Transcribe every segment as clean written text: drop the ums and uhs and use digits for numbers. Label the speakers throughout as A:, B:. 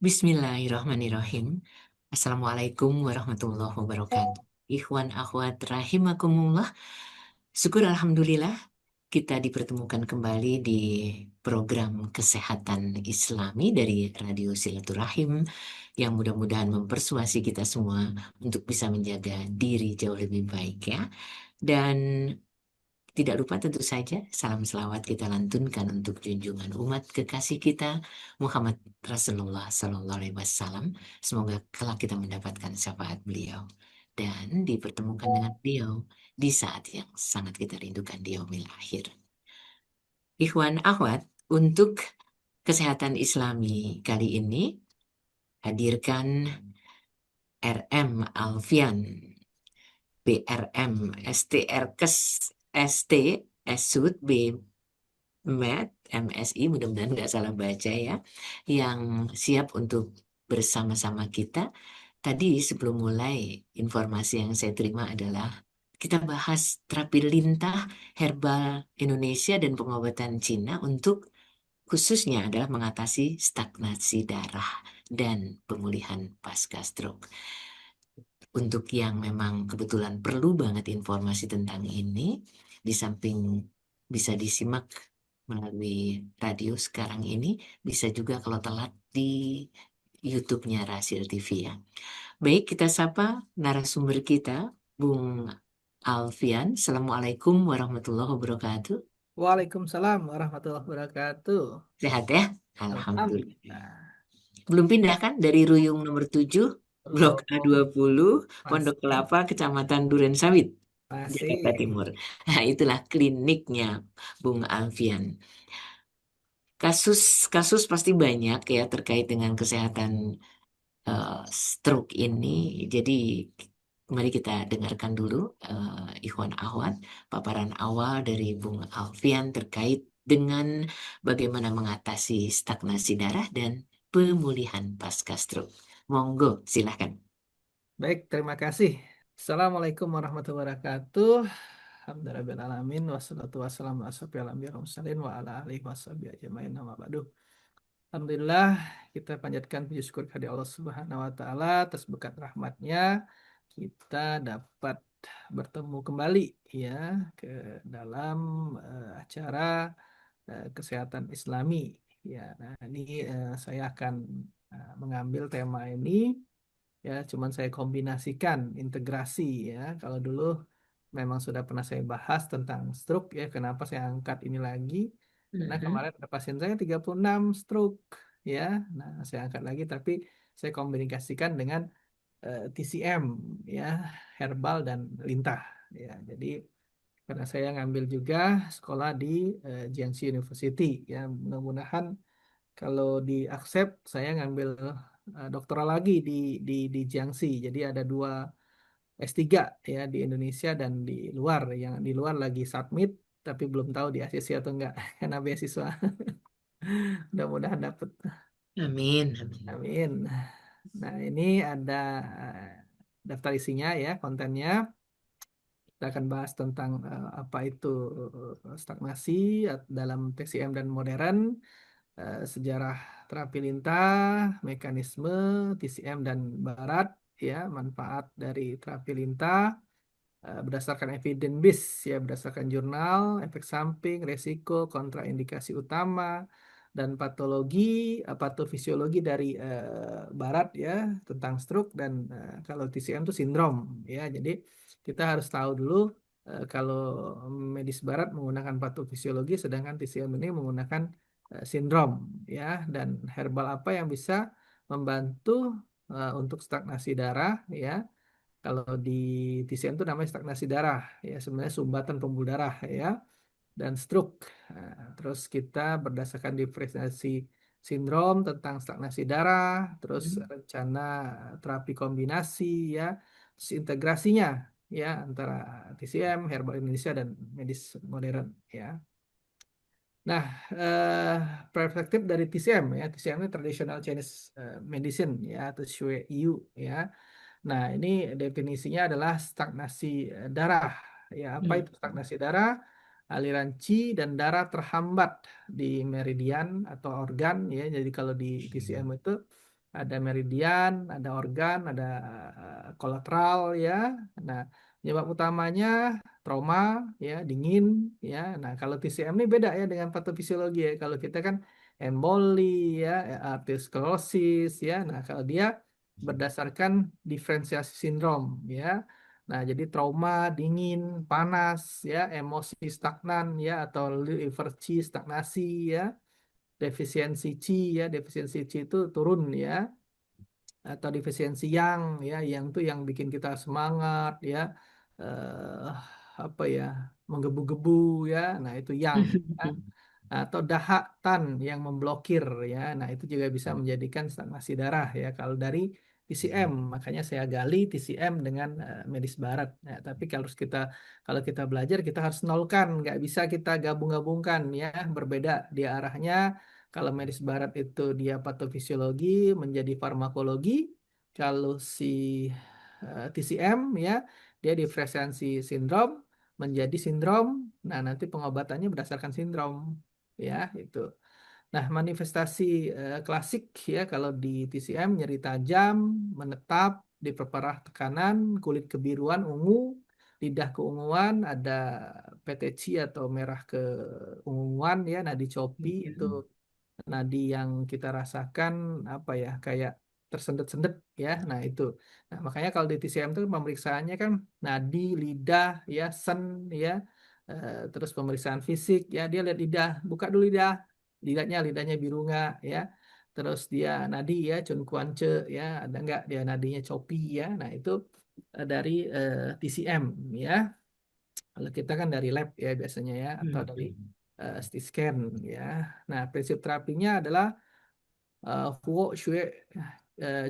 A: Bismillahirrahmanirrahim. Assalamualaikum warahmatullahi wabarakatuh. Ikhwan akhwat rahimakumullah. Syukur alhamdulillah kita dipertemukan kembali di program Kesehatan Islami dari Radio Silaturahim yang mudah-mudahan mempersuasi kita semua untuk bisa menjaga diri jauh lebih baik ya. Dan tidak lupa tentu saja salam selawat kita lantunkan untuk junjungan umat kekasih kita Muhammad Rasulullah Sallallahu Alaihi Wasallam. Semoga kelak kita mendapatkan syafaat beliau dan dipertemukan dengan beliau di saat yang sangat kita rindukan di yaumil akhir. Ikhwan akhwat, untuk kesehatan Islami kali ini hadirkan RM Alfian, BRM, STRKes, ST, SUD, B Med, MSI, mudah-mudahan nggak salah baca ya, yang siap untuk bersama-sama kita. Tadi sebelum mulai, informasi yang saya terima adalah kita bahas terapi lintah herbal Indonesia dan pengobatan Cina untuk khususnya adalah mengatasi stagnasi darah dan pemulihan pasca stroke. Untuk yang memang kebetulan perlu banget informasi tentang ini, di samping bisa disimak melalui radio sekarang ini, bisa juga kalau telat di YouTube-nya Rasil TV ya. Baik, kita sapa narasumber kita, Bung Alfian. Assalamualaikum warahmatullahi wabarakatuh.
B: Waalaikumsalam warahmatullahi wabarakatuh.
A: Sehat ya? Alhamdulillah.
B: Alhamdulillah.
A: Belum pindah kan dari Ruyung nomor 7, Blok
B: Belum,
A: A20, Pondok
B: masih,
A: Kelapa, Kecamatan Durensawit, Jakarta
B: masih.
A: Timur. Nah, itulah kliniknya Bung Alfian. Kasus-kasus pasti banyak ya terkait dengan kesehatan stroke ini. Jadi mari kita dengarkan dulu Ikhwan Ahwat, paparan awal dari Bung Alfian terkait dengan bagaimana mengatasi stagnasi darah dan pemulihan pasca stroke. Monggo, silahkan.
B: Baik, terima kasih. Assalamualaikum warahmatullahi wabarakatuh. Alhamdulillahirrahmanirrahim. Wassalatu wassalamu ala asyrofil anbiya'i wal mursalin wa ala alihi washabihi ajmain. Amma ba'du. Alhamdulillah, kita panjatkan puji syukur kepada Allah Subhanahu wa taala atas berkat rahmatnya kita dapat bertemu kembali ya ke dalam acara kesehatan Islami. Ya, nah ini saya akan mengambil tema ini ya, cuman saya kombinasikan integrasi ya. Kalau dulu memang sudah pernah saya bahas tentang stroke ya, kenapa saya angkat ini lagi? Karena
A: Mhm.
B: kemarin ada pasien saya 36 stroke ya. Nah, saya angkat lagi tapi saya komunikasikan dengan TCM ya, herbal dan lintah ya. Jadi karena saya ngambil juga sekolah di Jiangxi University ya, mudah-mudahan kalau di accept saya ngambil doktoral lagi di Jiangxi. Jadi ada dua S3 ya di Indonesia dan di luar. Yang di luar lagi submit tapi belum tahu di ACC atau enggak karena beasiswa. Mudah-mudahan dapat.
A: Amin, amin.
B: Amin. Nah, ini ada eh, daftar isinya ya, kontennya. Kita akan bahas tentang apa itu stagnasi dalam TCM dan modern, sejarah terapi lintah, mekanisme TCM dan barat, ya, manfaat dari terapi lintah berdasarkan evidence base, ya, berdasarkan jurnal, efek samping, resiko, kontraindikasi utama, dan patologi, patofisiologi dari barat ya tentang stroke dan kalau TCM itu sindrom ya. Jadi kita harus tahu dulu kalau medis barat menggunakan patofisiologi, sedangkan TCM ini menggunakan sindrom ya. Dan herbal apa yang bisa membantu untuk stagnasi darah ya. Kalau di TCM itu namanya stagnasi darah ya, sebenarnya sumbatan pembuluh darah ya, dan stroke. Nah, terus kita berdasarkan diferensiasi sindrom tentang stagnasi darah, terus rencana terapi kombinasi ya, terus integrasinya ya antara TCM, herbal Indonesia dan medis modern ya. Nah, perspektif dari TCM ya, TCM ini Traditional Chinese Medicine ya atau Shui Yu ya. Nah, ini definisinya adalah stagnasi darah. Ya, apa itu stagnasi darah? Aliran qi dan darah terhambat di meridian atau organ ya. Jadi kalau di TCM itu ada meridian, ada organ, ada kolateral ya. Nah, penyebab utamanya trauma ya, dingin ya. Nah, kalau TCM ini beda ya dengan patofisiologi ya. Kalau kita kan emboli ya, arteriosklerosis ya. Nah, kalau dia berdasarkan diferensiasi sindrom ya. Nah, jadi trauma, dingin, panas ya, emosi stagnan ya atau liver qi stagnasi ya, defisiensi qi ya, defisiensi qi itu turun ya, atau defisiensi yang tuh yang bikin kita semangat ya, eh apa ya, menggebu-gebu ya, nah itu yang ya. Atau dahak tan yang memblokir ya, nah itu juga bisa menjadikan stagnasi darah ya kalau dari TCM. Makanya saya gali TCM dengan medis barat ya, tapi kalau kita belajar kita harus nolkan, nggak bisa kita gabung-gabungkan ya, berbeda dia arahnya. Kalau medis barat itu dia patofisiologi menjadi farmakologi. Kalau si TCM ya, dia diferensiasi sindrom menjadi sindrom. Nah, nanti pengobatannya berdasarkan sindrom ya itu. Nah, manifestasi klasik ya kalau di TCM nyeri tajam, menetap, diperparah tekanan, kulit kebiruan, ungu, lidah keunguan, ada PTC atau merah keunguan ya, nadi copi itu nadi yang kita rasakan apa ya, kayak tersendet-sendet ya. Nah, itu. Nah, makanya kalau di TCM itu pemeriksaannya kan nadi, lidah ya, sen ya. Terus pemeriksaan fisik ya, dia lihat lidah, buka dulu lidahnya biru nggak ya. Terus dia nadi ya, Chun Kuan-che ya, ada nggak dia nadinya copi ya. Nah, itu dari TCM ya. Kalau kita kan dari lab ya biasanya ya, atau dari CT scan ya. Nah, prinsip terapinya adalah Huo Shui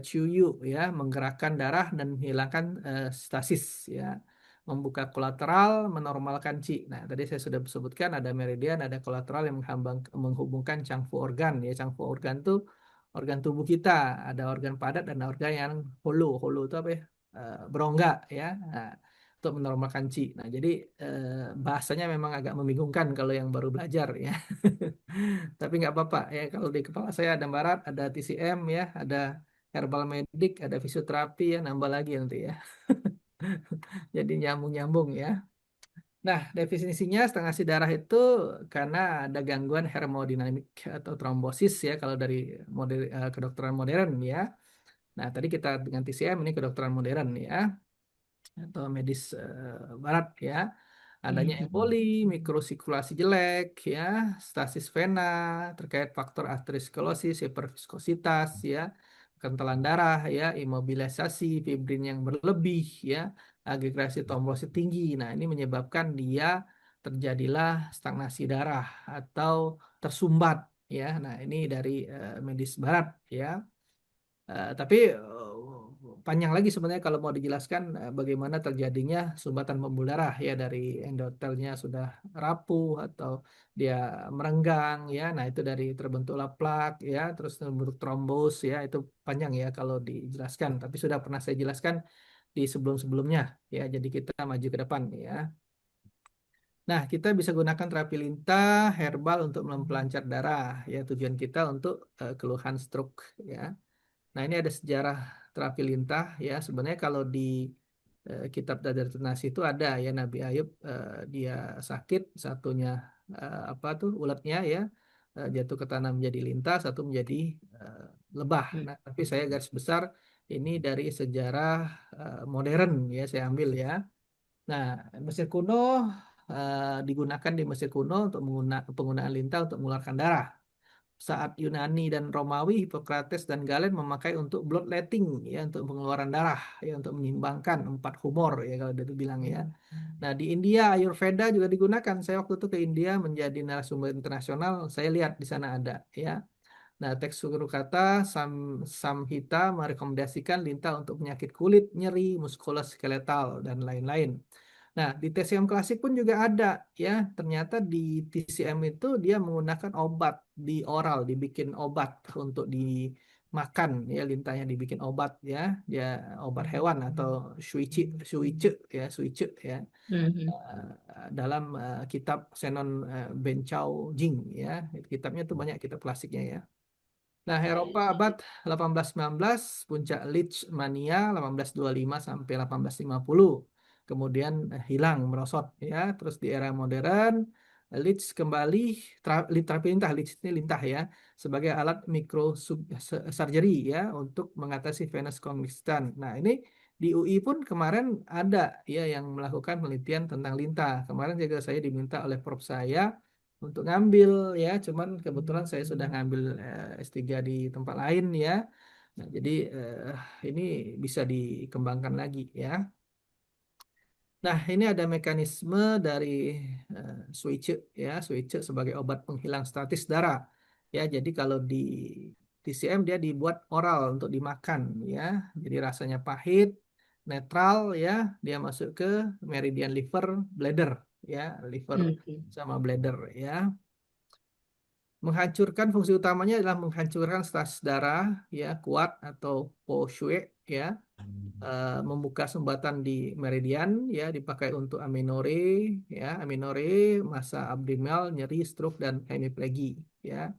B: Chiu ya, menggerakkan darah dan menghilangkan stasis ya, membuka kolateral, menormalkan Qi. Nah, tadi saya sudah sebutkan ada meridian, ada kolateral yang menghubungkan Changfu organ ya. Changfu organ itu organ tubuh kita, ada organ padat dan organ yang hollow. Hollow itu apa ya? Berongga ya. Nah, untuk menormalkan Qi. Nah, jadi bahasanya memang agak membingungkan kalau yang baru belajar ya. Tapi nggak apa-apa ya, kalau di kepala saya ada barat, ada TCM ya, ada herbal medik, ada fisioterapi ya, nambah lagi nanti ya. Jadi nyambung-nyambung ya. Nah, definisinya stagnasi darah itu karena ada gangguan hemodinamik atau trombosis ya kalau dari kedokteran modern ya. Nah, tadi kita dengan TCM ini kedokteran modern ya, atau medis barat ya. Adanya emboli, mikrosirkulasi jelek, ya, stasis vena terkait faktor aterosklerosis, hiperviskositas, ya, kentalan darah, ya, imobilisasi, fibrin yang berlebih, ya, agregasi trombosit tinggi. Nah, ini menyebabkan dia terjadilah stagnasi darah atau tersumbat, ya. Nah, ini dari medis barat, ya. Tapi panjang lagi sebenarnya kalau mau dijelaskan bagaimana terjadinya sumbatan pembuluh darah ya, dari endotelnya sudah rapuh atau dia merenggang ya. Nah, itu dari terbentuklah plak ya, terus terbentuk trombos ya. Itu panjang ya kalau dijelaskan, tapi sudah pernah saya jelaskan di sebelum-sebelumnya ya. Jadi kita maju ke depan ya. Nah, kita bisa gunakan terapi lintah herbal untuk mempelancar darah ya. Tujuan kita untuk keluhan stroke ya. Nah, ini ada sejarah terapi lintah ya. Sebenarnya kalau di kitab Dadarut Nasi itu ada ya, Nabi Ayub dia sakit, satunya apa tuh ulatnya ya, jatuh ke tanah menjadi lintah, satu menjadi eh, lebah. Nah, tapi saya garis besar ini dari sejarah modern ya saya ambil ya. Nah, Mesir kuno digunakan di Mesir kuno untuk penggunaan lintah untuk mengeluarkan darah. Saat Yunani dan Romawi, Hippocrates dan Galen memakai untuk bloodletting ya, untuk pengeluaran darah ya, untuk menyimbangkan empat humor ya kalau dia bilang ya. Nah, di India Ayurveda juga digunakan. Saya waktu itu ke India menjadi narasumber internasional, saya lihat di sana ada ya. Nah, teks guru kata Samhita merekomendasikan lintah untuk penyakit kulit, nyeri, muskuloskeletal dan lain-lain. Nah, di TCM klasik pun juga ada ya. Ternyata di TCM itu dia menggunakan obat di oral, dibikin obat untuk dimakan ya, lintahnya dibikin obat ya. Dia obat hewan atau suice ya, suice ya. Dalam kitab Senon Bencao Jing ya. Kitabnya tuh banyak kitab klasiknya ya. Nah, Eropa abad 18-19, puncak Leeds mania 1825 sampai 1850. Kemudian hilang, merosot ya. Terus di era modern, Leeds kembali terapi lintah, Leeds ini lintah ya, sebagai alat surgery ya untuk mengatasi venous congestion. Nah, ini di UI pun kemarin ada ya yang melakukan penelitian tentang lintah. Kemarin juga saya diminta oleh prof saya untuk ngambil ya, cuman kebetulan saya sudah ngambil S3 di tempat lain ya. Nah, jadi ini bisa dikembangkan lagi ya. Nah, ini ada mekanisme dari switch ya, switch sebagai obat penghilang statis darah. Ya, jadi kalau di TCM dia dibuat oral untuk dimakan ya. Jadi rasanya pahit, netral ya, dia masuk ke meridian liver, bladder ya, liver
A: Mhm.
B: sama bladder ya. Menghancurkan fungsi utamanya adalah menghancurkan stasis darah ya kuat atau poshue ya. Membuka sumbatan di meridian ya dipakai untuk amenore ya, amenore, masa abdominal, nyeri, stroke dan hemiplegia ya.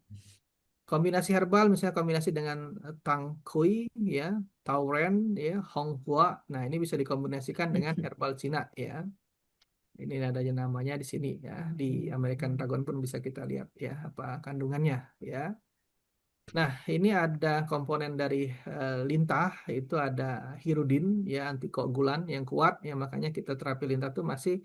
B: Kombinasi herbal misalnya kombinasi dengan tangkui ya, tauren ya, honghua. Nah, ini bisa dikombinasikan dengan herbal Cina ya. Ini ada namanya di sini ya. Di American Dragon pun bisa kita lihat ya apa kandungannya ya. Nah, ini ada komponen dari lintah, itu ada hirudin, ya antikoagulan yang kuat, ya makanya kita terapi lintah itu masih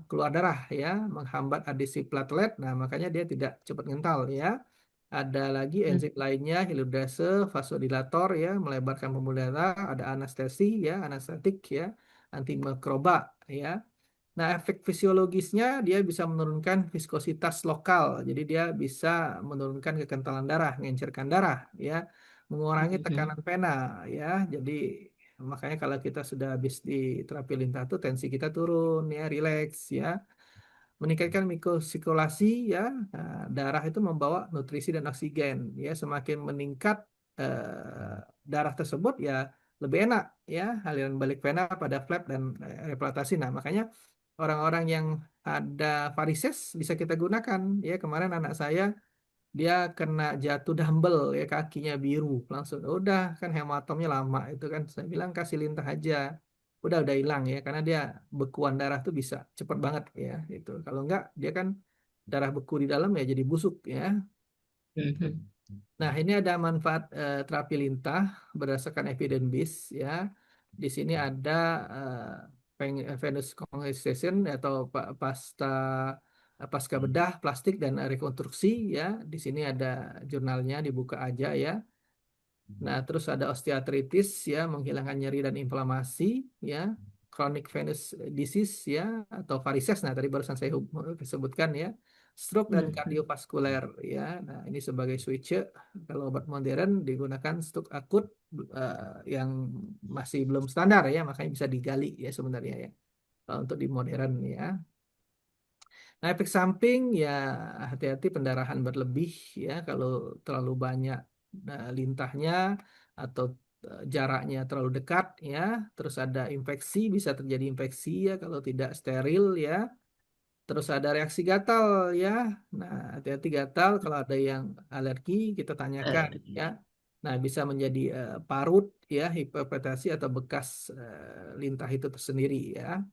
B: keluar darah, ya, menghambat adisi platelet. Nah, makanya dia tidak cepat ngental, ya. Ada lagi enzim lainnya, hyaluronase, vasodilator, ya, melebarkan pembuluh darah. Ada anestesi, ya, anestetik, ya, antimikroba, ya. Nah, efek fisiologisnya dia bisa menurunkan viskositas lokal. Jadi dia bisa menurunkan kekentalan darah, mengencerkan darah, ya, mengurangi tekanan vena, ya. Jadi makanya kalau kita sudah habis di terapi lintah tuh tensi kita turun, ya, rileks, ya, meningkatkan mikrosirkulasi ya. Nah, darah itu membawa nutrisi dan oksigen ya, semakin meningkat darah tersebut ya lebih enak ya aliran balik vena pada flap dan replatasi. Nah, makanya orang-orang yang ada varises bisa kita gunakan ya. Kemarin anak saya dia kena jatuh dumbbell ya, kakinya biru langsung udah kan hematomnya lama itu kan, saya bilang kasih lintah aja udah hilang ya, karena dia bekuan darah tuh bisa cepet banget ya itu. Kalau enggak dia kan darah beku di dalam ya jadi busuk ya.
A: Mhm.
B: Nah, ini ada manfaat terapi lintah berdasarkan evidence base ya. Di sini ada venous congestion atau pasca bedah plastik dan rekonstruksi ya. Di sini ada jurnalnya, dibuka aja ya. Nah, terus ada osteoartritis ya, menghilangkan nyeri dan inflamasi ya. Chronic venous disease ya, atau varises. Nah, tadi barusan saya sebutkan ya. Stroke dan
A: Mhm.
B: kardiovaskuler ya. Nah, ini sebagai switch. Kalau obat modern digunakan stroke akut yang masih belum standar ya, makanya bisa digali ya sebenarnya ya. Kalau untuk di modern ya. Nah, efek samping ya hati-hati pendarahan berlebih ya kalau terlalu banyak lintahnya atau jaraknya terlalu dekat ya. Terus ada infeksi, bisa terjadi infeksi ya kalau tidak steril ya. Terus ada reaksi gatal ya. Nah, hati-hati gatal kalau ada yang alergi kita tanyakan ya. Nah, bisa menjadi parut ya, hiperpretasi atau bekas lintah itu tersendiri ya.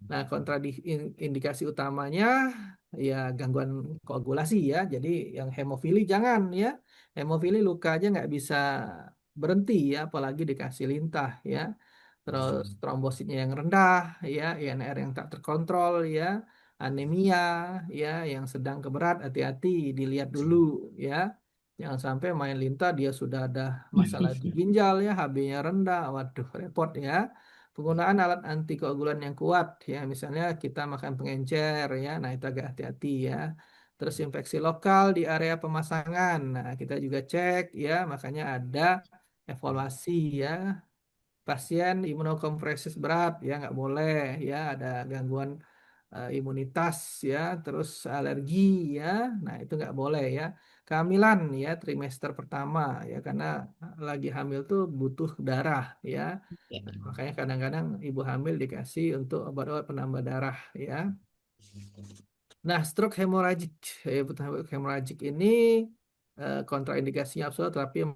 B: Nah, kontraindikasi utamanya ya gangguan koagulasi ya. Jadi yang hemofili jangan ya. Hemofili luka aja nggak bisa berhenti ya, apalagi dikasih lintah ya. Terus trombositnya yang rendah ya, INR yang tak terkontrol ya, anemia ya, yang sedang ke berat, hati-hati dilihat dulu ya. Jangan sampai main lintah dia sudah ada masalah di ginjal ya, HB-nya rendah, waduh repot ya. Penggunaan alat antikoagulan yang kuat ya, misalnya kita makan pengencer ya, nah itu agak hati-hati ya. Terus infeksi lokal di area pemasangan, nah kita juga cek ya, makanya ada evaluasi ya. Pasien imunokompresis berat ya nggak boleh ya, ada gangguan imunitas ya, terus alergi ya, nah itu nggak boleh ya. Kehamilan ya trimester pertama ya, karena lagi hamil tuh butuh darah ya.
A: Ya.
B: Nah, makanya kadang-kadang ibu hamil dikasih untuk obat-obat penambah darah ya. Nah, stroke hemorrhagic, hemorrhagic ini kontraindikasinya absolut terapi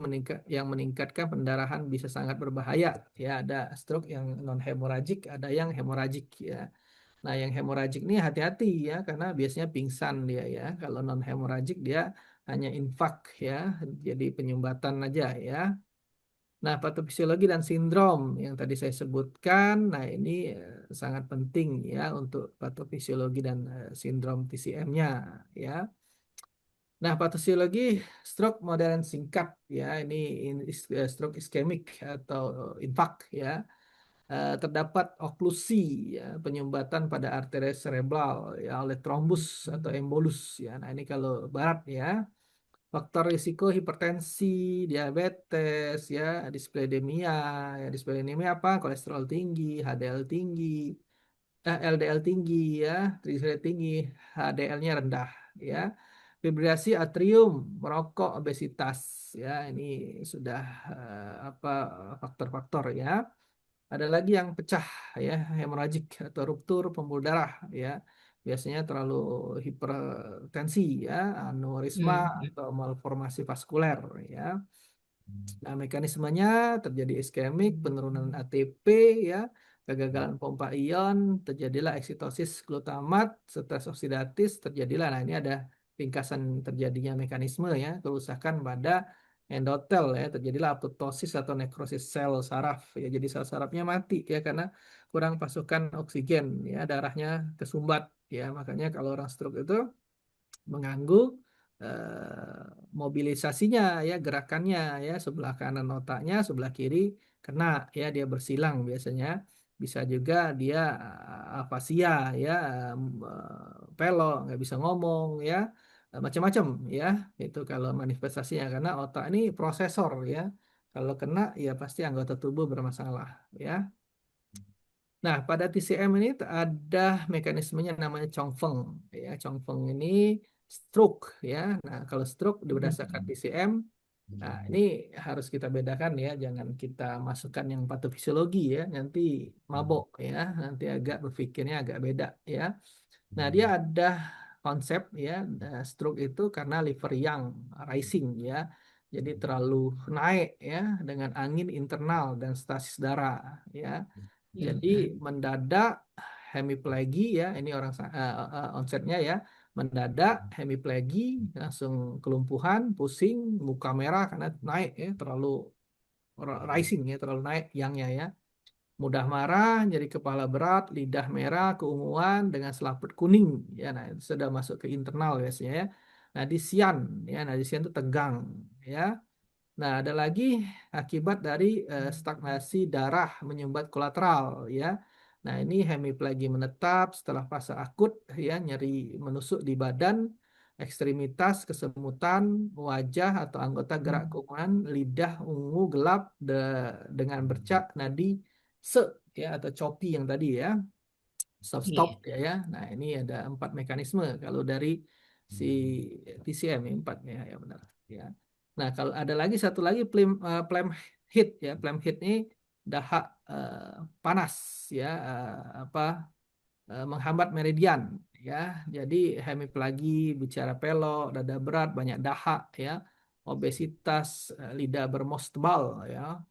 B: yang meningkatkan pendarahan bisa sangat berbahaya. Ya, ada stroke yang non hemoragik, ada yang hemoragik ya. Nah, yang hemoragik ini hati-hati ya, karena biasanya pingsan dia ya. Kalau non hemoragik dia hanya infak ya, jadi penyumbatan aja ya. Nah, patofisiologi dan sindrom yang tadi saya sebutkan, nah ini sangat penting ya untuk patofisiologi dan sindrom TCM-nya ya. Nah, patofisiologi stroke modern singkat ya, ini stroke iskemik atau infak ya. Terdapat oklusi ya, penyumbatan pada arteri cerebral ya oleh trombus atau embolus ya. Nah, ini kalau barat ya. Faktor risiko hipertensi, diabetes, ya, dislipidemia, ya, dislipidemia apa? Kolesterol tinggi, HDL tinggi, LDL tinggi, ya, trigliserid tinggi, HDL-nya rendah, ya. Fibrillasi atrium, merokok, obesitas, ya, ini sudah apa faktor-faktor ya. Ada lagi yang pecah ya, hemoragik atau ruptur pembuluh darah ya. Biasanya terlalu hipertensi ya, aneurisma
A: Hmm.
B: atau malformasi vaskuler ya. Nah, mekanismenya terjadi iskemik, penurunan ATP ya, kegagalan pompa ion, terjadilah eksitosis glutamat, stres oksidatif, terjadilah. Nah, ini ada ringkasan terjadinya mekanisme ya, kerusakan pada endotel ya, terjadilah apoptosis atau nekrosis sel saraf ya. Jadi sel sarafnya mati ya karena kurang pasokan oksigen ya, darahnya kesumbat ya. Makanya kalau orang stroke itu mengganggu mobilisasinya ya, gerakannya ya, sebelah kanan otaknya, sebelah kiri kena ya, dia bersilang biasanya. Bisa juga dia afasia ya, pelok, nggak bisa ngomong ya, macam-macam ya. Itu kalau manifestasinya, karena otak ini prosesor ya. Kalau kena ya pasti anggota tubuh bermasalah ya. Nah, pada TCM ini ada mekanismenya namanya Chongfeng. Ya, Chongfeng ini stroke ya. Nah, kalau stroke berdasarkan TCM, nah ini harus kita bedakan ya. Jangan kita masukkan yang patofisiologi ya. Nanti mabok ya. Nanti agak berpikirnya agak beda ya. Nah, dia ada konsep ya, stroke itu karena liver yang rising ya. Jadi terlalu naik ya dengan angin internal dan stasis darah ya. Jadi
A: Hmm.
B: mendadak hemiplegi ya, ini onsetnya ya, mendadak hemiplegi, langsung kelumpuhan, pusing, muka merah karena naik ya, terlalu rising ya, terlalu naik yangnya ya. Mudah marah, nyeri kepala berat, lidah merah, keunguan dengan selaput kuning ya. Nah, itu sudah masuk ke internal biasanya ya. Nadisian ya, nadisian itu tegang ya. Nah, ada lagi akibat dari stagnasi darah menyumbat kolateral ya. Nah, ini hemiplagi menetap setelah fase akut ya, nyeri menusuk di badan, ekstremitas, kesemutan, wajah atau anggota gerak keumuman, lidah ungu gelap dengan bercak nadi se ya atau choppy yang tadi ya, stop
A: Iya.
B: ya ya. Nah, ini ada 4 mekanisme kalau dari si TCM ya, 4 ya, ya benar ya. Nah, kalau ada lagi satu lagi flame heat ya. Flame heat ini dahak panas ya, apa menghambat meridian ya. Jadi hemiplagi, bicara pelok, dada berat, banyak dahak ya, obesitas, lidah bermos tebal ya,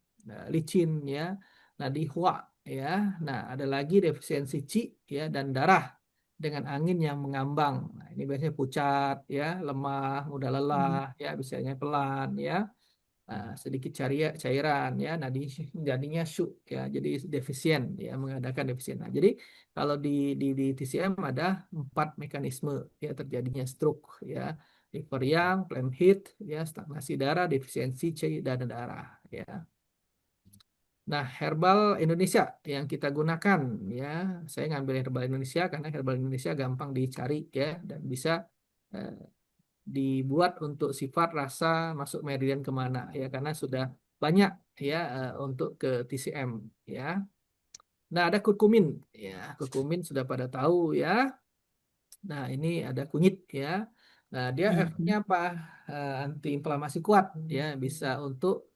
B: licin ya, nadi huak ya. Nah, ada lagi defisiensi Ci ya dan darah dengan angin yang mengambang. Nah, ini biasanya pucat ya, lemah, mudah lelah ya, biasanya pelan ya. Sedikit cairan ya, jadinya syuk ya, jadi defisien ya, mengadakan defisien. Nah, jadi kalau di TCM ada 4 mekanisme ya terjadinya stroke ya, liver yang, flame heat ya, stagnasi darah, defisiensi C dan darah ya. Nah, herbal Indonesia yang kita gunakan ya, saya ngambil herbal Indonesia karena herbal Indonesia gampang dicari ya dan bisa eh, dibuat untuk sifat rasa masuk meridian kemana ya, karena sudah banyak ya untuk ke TCM ya. Nah, ada kurkumin ya, kurkumin sudah pada tahu ya. Nah, ini ada kunyit ya. Nah, dia efeknya
A: Hmm.
B: apa? Antiinflamasi kuat ya, bisa untuk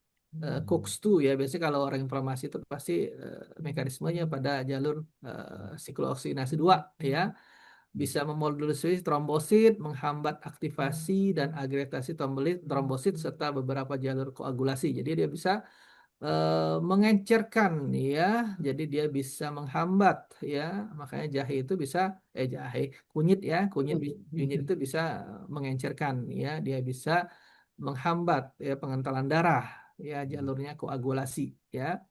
B: COX-2 ya. Biasanya kalau orang inflamasi itu pasti mekanismenya pada jalur siklooksinasi 2 ya. bisa memodulasi trombosit, menghambat aktivasi dan agregasi trombosit serta beberapa jalur koagulasi. Jadi dia bisa mengencerkan ya, jadi dia bisa menghambat ya, makanya jahe itu bisa jahe kunyit ya, kunyit itu bisa mengencerkan ya, dia bisa menghambat ya pengentalan darah ya, jalurnya koagulasi ya.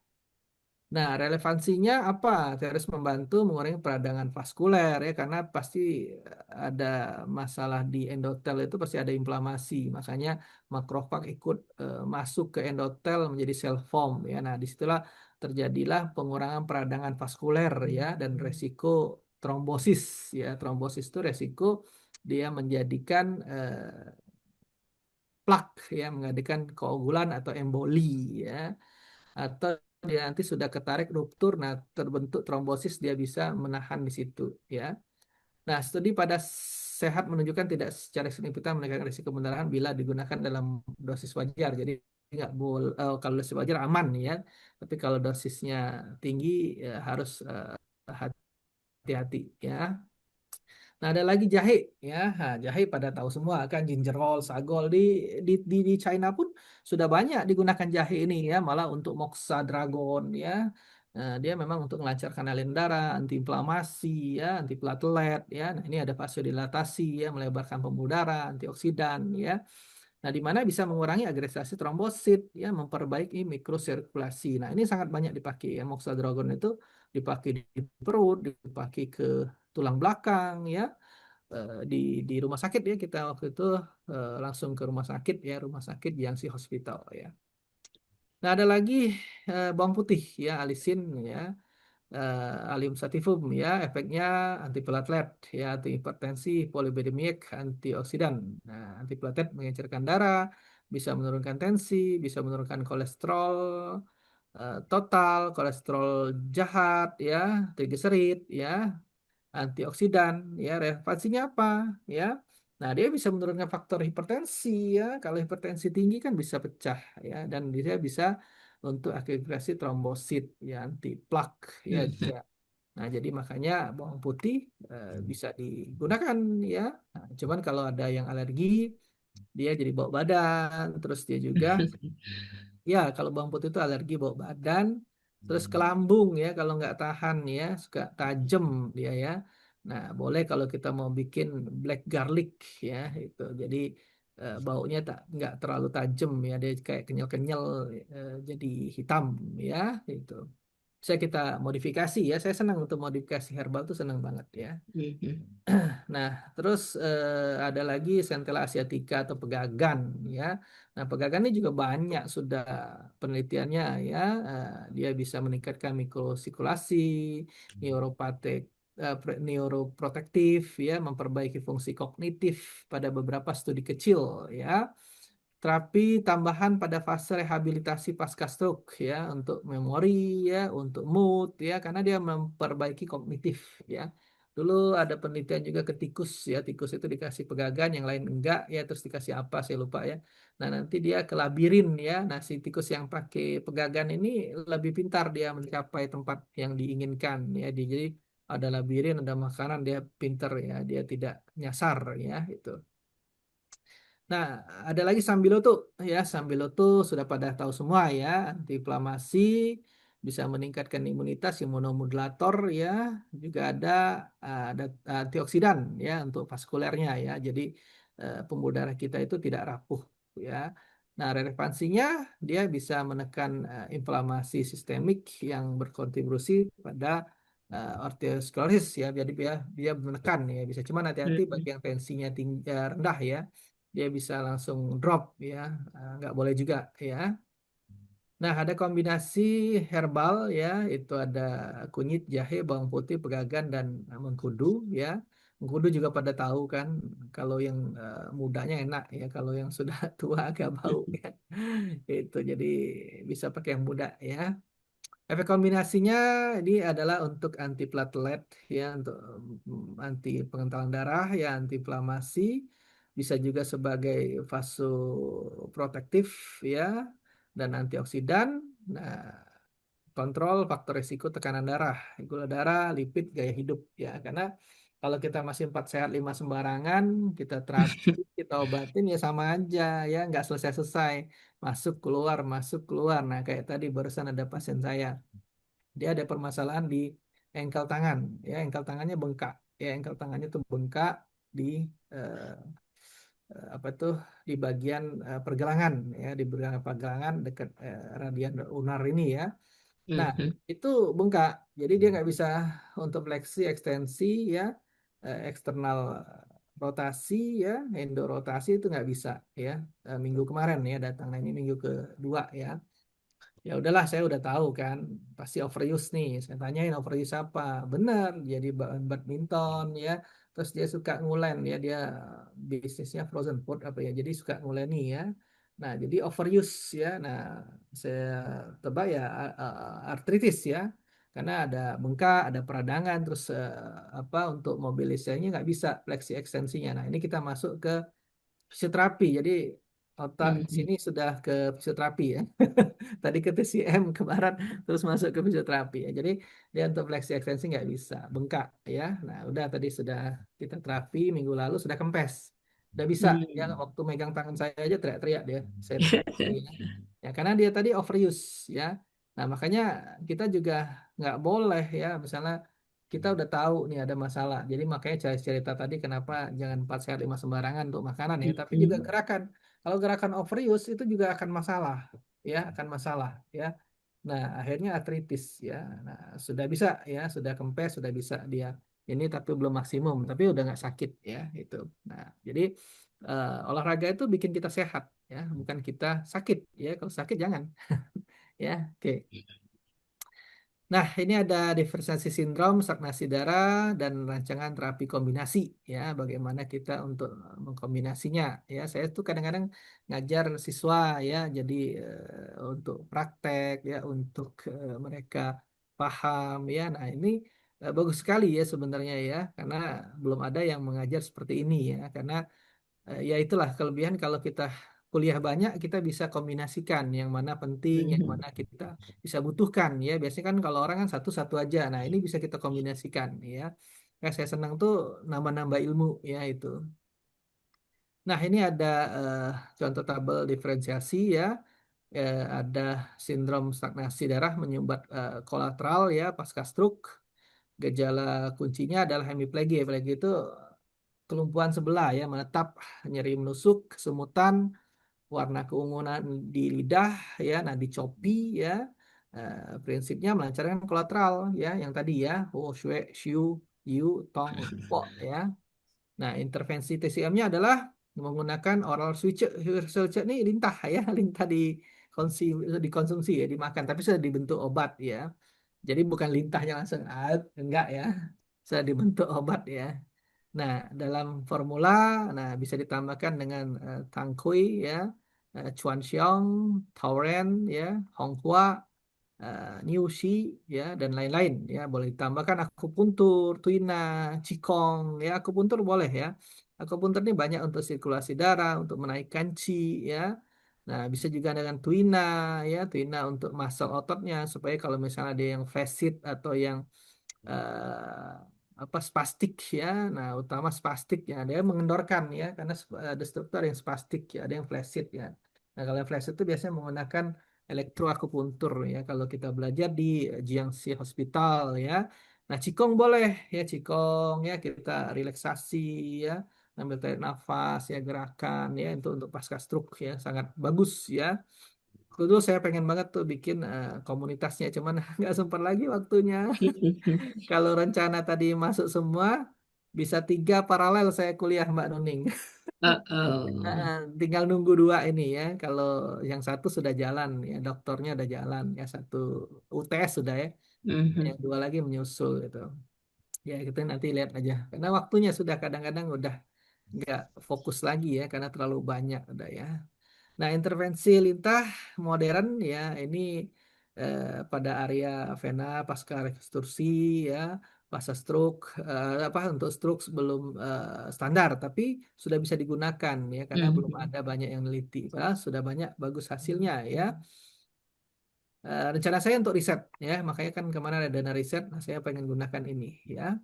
B: Nah, relevansinya apa? Terus membantu mengurangi peradangan vaskuler ya, karena pasti ada masalah di endotel itu pasti ada inflamasi. Makanya makrofag ikut masuk ke endotel menjadi sel foam ya. Nah, disitulah terjadilah pengurangan peradangan vaskuler ya dan resiko trombosis ya. Trombosis itu resiko dia menjadikan plak ya, menjadikan koagulan atau emboli ya, atau dia nanti sudah ketarik ruptur, nah terbentuk trombosis dia bisa menahan di situ ya. Nah, studi pada sehat menunjukkan tidak secara signifikan meningkatkan risiko pendarahan bila digunakan dalam dosis wajar. Jadi nggak boleh kalau dosis wajar aman ya, tapi kalau dosisnya tinggi ya harus hati-hati ya. Nah, ada lagi jahe ya. Nah, jahe pada tahu semua kan ginger roll, sagol di China pun sudah banyak digunakan jahe ini ya, malah untuk moxa dragon ya. Nah, dia memang untuk melancarkan aliran darah, antiinflamasi ya, anti platelet ya. Nah, ini ada vasodilatasi ya, melebarkan pembuluh darah, antioksidan ya. Nah, di mana bisa mengurangi agregasi trombosit ya, memperbaiki mikrosirkulasi. Nah, ini sangat banyak dipakai ya. Moxa dragon itu dipakai di perut, dipakai ke tulang belakang ya, di rumah sakit ya, kita waktu itu langsung ke rumah sakit ya, rumah sakit Jiangxi Hospital ya. Nah, ada lagi bawang putih ya, alisin ya, Allium sativum ya, efeknya antiplatelet ya, antihipertensi, polipidemic, antioksidan. Nah, antiplatelet mengencerkan darah, bisa menurunkan tensi, bisa menurunkan kolesterol total, kolesterol jahat ya, trigliserid ya, antioksidan ya. Relevansinya apa ya, nah dia bisa menurunkan faktor hipertensi ya, kalau hipertensi tinggi kan bisa pecah ya, dan dia bisa untuk aktivasi trombosit ya, anti plak ya juga. Nah, jadi makanya bawang putih bisa digunakan ya. Nah, cuman kalau ada yang alergi dia jadi bau badan, terus dia juga ya, kalau bawang putih itu alergi bau badan, terus ke lambung ya, kalau nggak tahan ya, suka tajem dia ya. Nah, boleh kalau kita mau bikin black garlic ya, itu. Jadi baunya tak nggak terlalu tajem ya, dia kayak kenyal-kenyal, jadi hitam ya, itu. Bisa kita modifikasi ya. Saya senang untuk modifikasi herbal tuh senang banget ya. Nah, terus ada lagi Centella asiatica atau pegagan ya. Nah, pegagan ini juga banyak sudah penelitiannya ya. Dia bisa meningkatkan mikrosirkulasi, neuropatek, neuroprotektif ya, memperbaiki fungsi kognitif pada beberapa studi kecil ya. Terapi tambahan pada fase rehabilitasi pasca stroke ya, untuk memori ya, untuk mood ya, karena dia memperbaiki kognitif ya. Dulu ada penelitian juga ke tikus ya, tikus itu dikasih pegagan, yang lain enggak ya, terus dikasih apa saya lupa ya. Nah, nanti dia ke labirin ya. Nah, si tikus yang pakai pegagan ini lebih pintar dia mencapai tempat yang diinginkan ya. Jadi ada labirin, ada makanan, dia pintar ya, dia tidak nyasar ya itu. Nah, ada lagi Sambiloto ya. Sambiloto sudah pada tahu semua ya, antiinflamasi, bisa meningkatkan imunitas, imunomodulator ya. Juga ada antioksidan ya untuk vaskulernya ya. Jadi pembuluh darah kita itu tidak rapuh ya. Nah, relevansinya dia bisa menekan inflamasi sistemik yang berkontribusi pada osteosklerosis ya. Jadi dia menekan ya, bisa, cuman hati-hati bagi yang tensinya tinggi, rendah ya, dia bisa langsung drop ya. Nggak boleh juga ya. Nah, ada kombinasi herbal ya, itu ada kunyit, jahe, bawang putih, pegagan, dan mengkudu ya. Mengkudu juga pada tahu kan, kalau yang mudanya enak ya, kalau yang sudah tua agak bau ya. Itu jadi bisa pakai yang muda ya. Efek kombinasinya ini adalah untuk anti platelet ya, untuk anti pengentalan darah ya, anti inflamasi, bisa juga sebagai vasoprotektif ya, dan antioksidan. Nah, kontrol faktor risiko tekanan darah, gula darah, lipid, gaya hidup ya, karena Kalau kita masih 4 sehat 5 sembarangan, kita terapi, kita obatin ya sama aja ya, nggak selesai-selesai. Masuk keluar. Nah kayak tadi barusan ada pasien saya, dia ada permasalahan di engkel tangan, ya engkel tangannya bengkak, ya engkel tangannya tuh bengkak di eh, apa tuh di bagian pergelangan, ya di bagian pergelangan dekat radian ulnar ini ya. Nah,
A: Mhm.
B: itu bengkak. Jadi dia nggak bisa untuk fleksi, ekstensi, ya, eksternal rotasi, ya, endorotasi itu nggak bisa, ya. Minggu kemarin ya datang. Nah, ini minggu kedua ya. Ya udahlah, saya udah tahu kan, pasti overuse nih. Saya tanyain overuse apa? Bener, jadi badminton ya. Terus dia suka ngulen ya, dia bisnisnya frozen food apa ya. Jadi suka nguleni ya. Nah, jadi overuse ya. Nah, saya tebak ya artritis ya. Karena ada bengkak, ada peradangan, terus apa untuk mobilisasinya nggak bisa fleksi ekstensinya. Nah, ini kita masuk ke fisioterapi. Jadi otak
A: Mhm.
B: sini sudah ke fisioterapi ya. Tadi ke TCM kemarin terus masuk ke fisioterapi ya. Jadi dia untuk fleksi ekstensi nggak bisa, bengkak ya. Nah udah tadi sudah kita terapi minggu lalu sudah kempes, udah bisa ya.
A: Mhm.
B: Waktu megang tangan saya aja teriak-teriak dia, saya terapi ya. Ya karena dia tadi overuse ya. Nah makanya kita juga nggak boleh ya, misalnya kita udah tahu nih ada masalah. Jadi makanya saya cerita tadi kenapa jangan 4 sehat 5 sembarangan untuk makanan ya, tapi juga
A: Mhm.
B: gerakan. Kalau gerakan overuse itu juga akan masalah ya, akan masalah ya. Nah, akhirnya artritis ya. Nah, sudah bisa ya, sudah kempes, sudah bisa dia ini tapi belum maksimum, tapi udah nggak sakit ya itu. Nah, jadi olahraga itu bikin kita sehat ya, bukan kita sakit ya. Kalau sakit jangan ya. Oke. Nah, ini ada diferensiasi sindrom, stagnasi darah, dan rancangan terapi kombinasi ya. Bagaimana kita untuk mengkombinasinya ya. Saya tuh kadang-kadang ngajar siswa ya, jadi untuk praktek ya, untuk mereka paham ya. Nah, ini bagus sekali ya sebenarnya ya, karena belum ada yang mengajar seperti ini ya. Karena ya itulah kelebihan kalau kita kuliah banyak, kita bisa kombinasikan yang mana penting, yang
A: Mhm.
B: mana kita bisa butuhkan ya. Biasanya kan kalau orang kan satu-satu aja. Nah, ini bisa kita kombinasikan ya. Ya, saya senang tuh nambah-nambah ilmu ya itu. Nah, ini ada eh, contoh tabel diferensiasi ya. Ada sindrom stagnasi darah menyumbat kolateral ya pasca stroke. Gejala kuncinya adalah hemiplegia. Hemiplegia itu kelumpuhan sebelah ya, menetap, nyeri menusuk, kesemutan, warna keunguan di lidah ya, nadi copi ya. Prinsipnya melancarkan kolateral ya, yang tadi ya, Ho, Shue, Shiu, Yu, Tong, Po ya. Nah, intervensi TCM-nya adalah menggunakan oral switch. Switch ini lintah ya, lintah dikonsumsi ya, dimakan, tapi sudah dibentuk obat ya. Jadi bukan lintahnya langsung, enggak ya. Sudah dibentuk obat ya. Nah, dalam formula, nah bisa ditambahkan dengan tangkui ya, chuan xiang, tauren ya, hongqua, niuxi ya, dan lain-lain ya. Boleh ditambahkan akupuntur, tuina, qigong ya. Akupuntur boleh ya. Akupuntur ini banyak untuk sirkulasi darah, untuk menaikkan qi ya. Nah, bisa juga dengan tuina ya, tuina untuk muscle ototnya supaya kalau misalnya ada yang flaccid atau yang apa spastik ya. Nah, utama spastik ya, dia mengendorkan ya karena ada struktur yang spastik ya, ada yang flaccid ya. Nah, kalau yang flaccid itu biasanya menggunakan elektroakupuntur ya kalau kita belajar di Jiangxi Hospital ya. Nah, Qigong boleh ya, Qigong ya kita relaksasi ya, ambil tarik nafas ya, gerakan ya untuk pasca stroke ya sangat bagus ya. Dulu saya pengen banget tuh bikin komunitasnya, cuman nggak sempat lagi waktunya. Kalau rencana tadi masuk semua, bisa 3 paralel saya kuliah Mbak Nuning.
A: Uh-oh.
B: Tinggal nunggu 2 ini ya. Kalau yang satu sudah jalan ya, doktornya udah jalan ya, satu UTS sudah ya. Yang
A: Mhm.
B: 2 lagi menyusul gitu. Ya kita nanti lihat aja. Karena waktunya sudah kadang-kadang udah nggak fokus lagi ya, karena terlalu banyak udah ya. Nah, intervensi lintah modern ya ini pada area vena pasca rekonstruksi ya, pasca stroke apa untuk stroke belum standar tapi sudah bisa digunakan ya karena belum
A: Mhm.
B: ada banyak yang neliti. Padahal sudah banyak bagus hasilnya ya. Rencana saya untuk riset ya, makanya kan kemarin ada dana riset, nah saya pengen gunakan ini ya.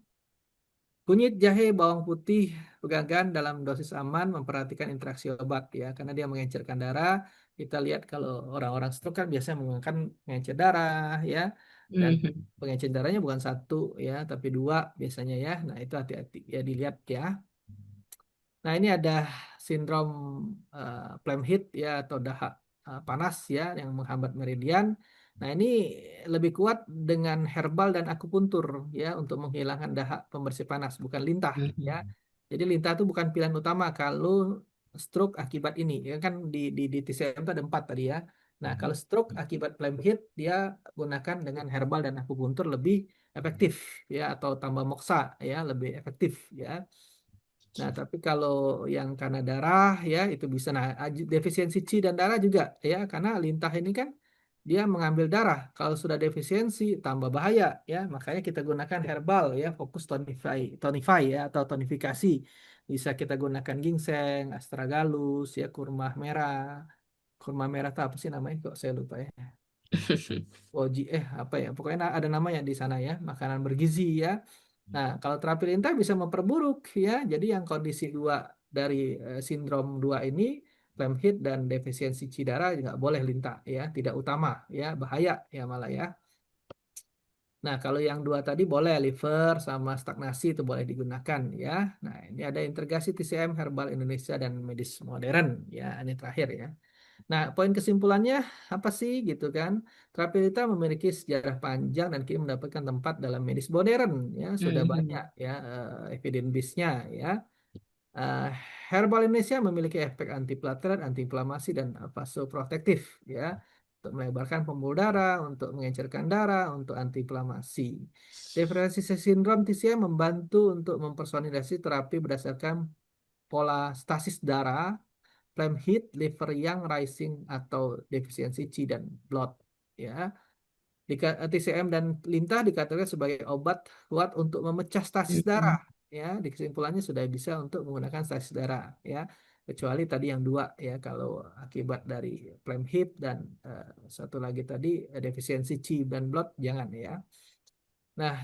B: Kunyit, jahe, bawang putih, pegangan dalam dosis aman, memperhatikan interaksi obat ya, karena dia mengencerkan darah. Kita lihat kalau orang-orang stroke kan biasanya menggunakan pengencer darah ya, dan
A: Mhm.
B: pengencer darahnya bukan satu ya, tapi dua biasanya ya. Nah itu hati-hati ya dilihat ya. Nah, ini ada sindrom Plumstead ya atau dahak panas ya yang menghambat meridian. Nah, ini lebih kuat dengan herbal dan akupuntur ya untuk menghilangkan dahak pembersih panas, bukan lintah ya.
A: Mhm.
B: Jadi lintah itu bukan pilihan utama kalau stroke akibat ini. Ya kan di TCM itu ada 4 tadi ya. Nah, kalau stroke akibat Plumstead dia gunakan dengan herbal dan akupuntur lebih efektif ya atau tambah moksa ya lebih efektif ya. Nah, tapi kalau yang karena darah ya itu bisa defisiensi C dan darah juga ya karena lintah ini kan dia mengambil darah. Kalau sudah defisiensi tambah bahaya ya. Makanya kita gunakan herbal ya, fokus tonify ya atau tonifikasi. Bisa kita gunakan ginseng, astragalus ya, kurma merah. Kurma merah itu apa sih namanya kok saya lupa ya. Woji apa ya pokoknya ada namanya di sana ya makanan bergizi ya. Nah kalau terapi lintah bisa memperburuk ya jadi yang kondisi dua dari sindrom dua ini Lemhit dan defisiensi cidara nggak boleh lintah ya tidak utama ya bahaya ya malah ya. Nah kalau yang dua tadi boleh liver sama stagnasi itu boleh digunakan ya. Nah ini ada integrasi TCM Herbal Indonesia dan medis modern ya ini terakhir ya. Nah, poin kesimpulannya apa sih gitu kan? Terapi memiliki sejarah panjang dan kini mendapatkan tempat dalam medis modern ya, sudah banyak
A: Mhm.
B: ya evidence base-nya ya. Eh, Herbal Indonesia memiliki efek antiplatelet, antiinflamasi dan vasoprotektif ya untuk melebarkan pembuluh darah, untuk mengencerkan darah, untuk antiinflamasi. Diferensiasi sindrom TCM membantu untuk mempersonalisasi terapi berdasarkan pola stasis darah flame heat, liver yang rising atau defisiensi Qi dan blood ya. TCM dan lintah dikatakan sebagai obat kuat untuk memecah stasis darah
A: Mhm.
B: ya. Di kesimpulannya sudah bisa untuk menggunakan stasis darah ya. Kecuali tadi yang dua ya kalau akibat dari flame heat dan satu lagi tadi defisiensi Qi dan blood jangan ya. Nah,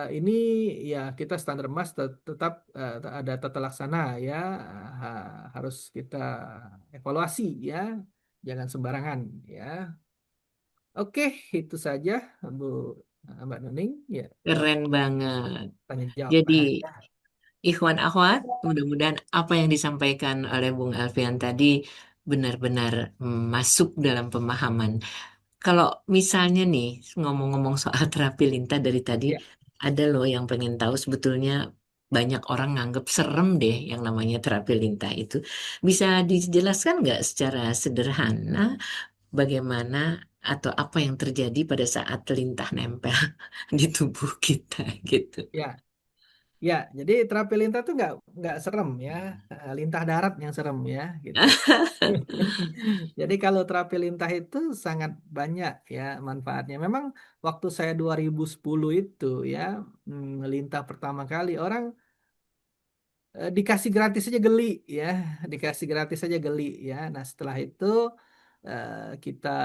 B: ini ya kita standar emas tetap ada tata laksana ya, harus kita evaluasi ya, jangan sembarangan ya. Oke, itu saja Bu Mbak Nuning ya
A: Keren banget.
B: tanya jawab.
A: Jadi, Ikhwan akhwat, mudah-mudahan apa yang disampaikan oleh Bung Alfian tadi benar-benar masuk dalam pemahaman. Kalau misalnya nih, ngomong-ngomong soal terapi lintah dari tadi,
B: Ya,
A: ada loh yang pengen tahu sebetulnya banyak orang nganggep serem deh yang namanya terapi lintah itu. Bisa dijelaskan nggak secara sederhana bagaimana atau apa yang terjadi pada saat lintah nempel di tubuh kita gitu?
B: ya, ya. Jadi terapi lintah tuh nggak serem ya, lintah darat yang serem ya gitu. Jadi kalau terapi lintah itu sangat banyak ya manfaatnya. Memang waktu saya 2010 itu ya, lintah pertama kali orang dikasih gratis aja geli ya, dikasih gratis aja geli ya. Nah setelah itu kita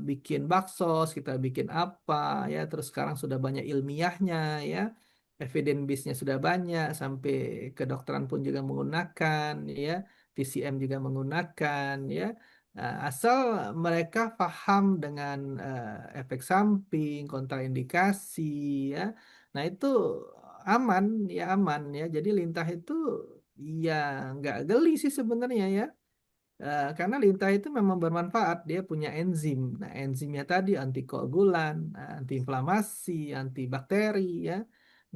B: bikin bakso, kita bikin apa ya. Terus sekarang sudah banyak ilmiahnya ya, evidence base-nya sudah banyak, sampai kedokteran pun juga menggunakan ya, TCM juga menggunakan ya. Nah, asal mereka paham dengan efek samping, kontraindikasi ya. Nah itu aman ya aman ya. Jadi lintah itu ya nggak geli sih sebenarnya ya. Karena lintah itu memang bermanfaat. Dia punya enzim. Nah enzimnya tadi antikoagulan, antiinflamasi, antibakteri ya.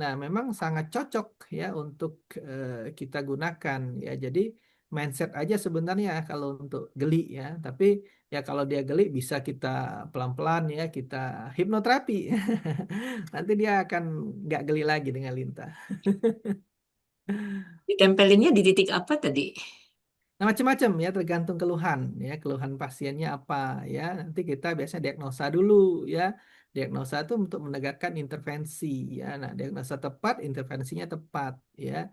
B: Nah memang sangat cocok ya untuk kita gunakan ya. Jadi mindset aja sebenarnya kalau untuk geli ya. Tapi ya kalau dia geli bisa kita pelan-pelan ya kita hipnoterapi. Nanti dia akan nggak geli lagi dengan lintah.
A: Ditempelinnya di titik apa tadi?
B: Nah, macam-macam ya tergantung keluhan ya, keluhan pasiennya apa ya. Nanti kita biasanya diagnosa dulu ya. Diagnosa itu untuk menegakkan intervensi ya. Nah, diagnosa tepat, intervensinya tepat ya.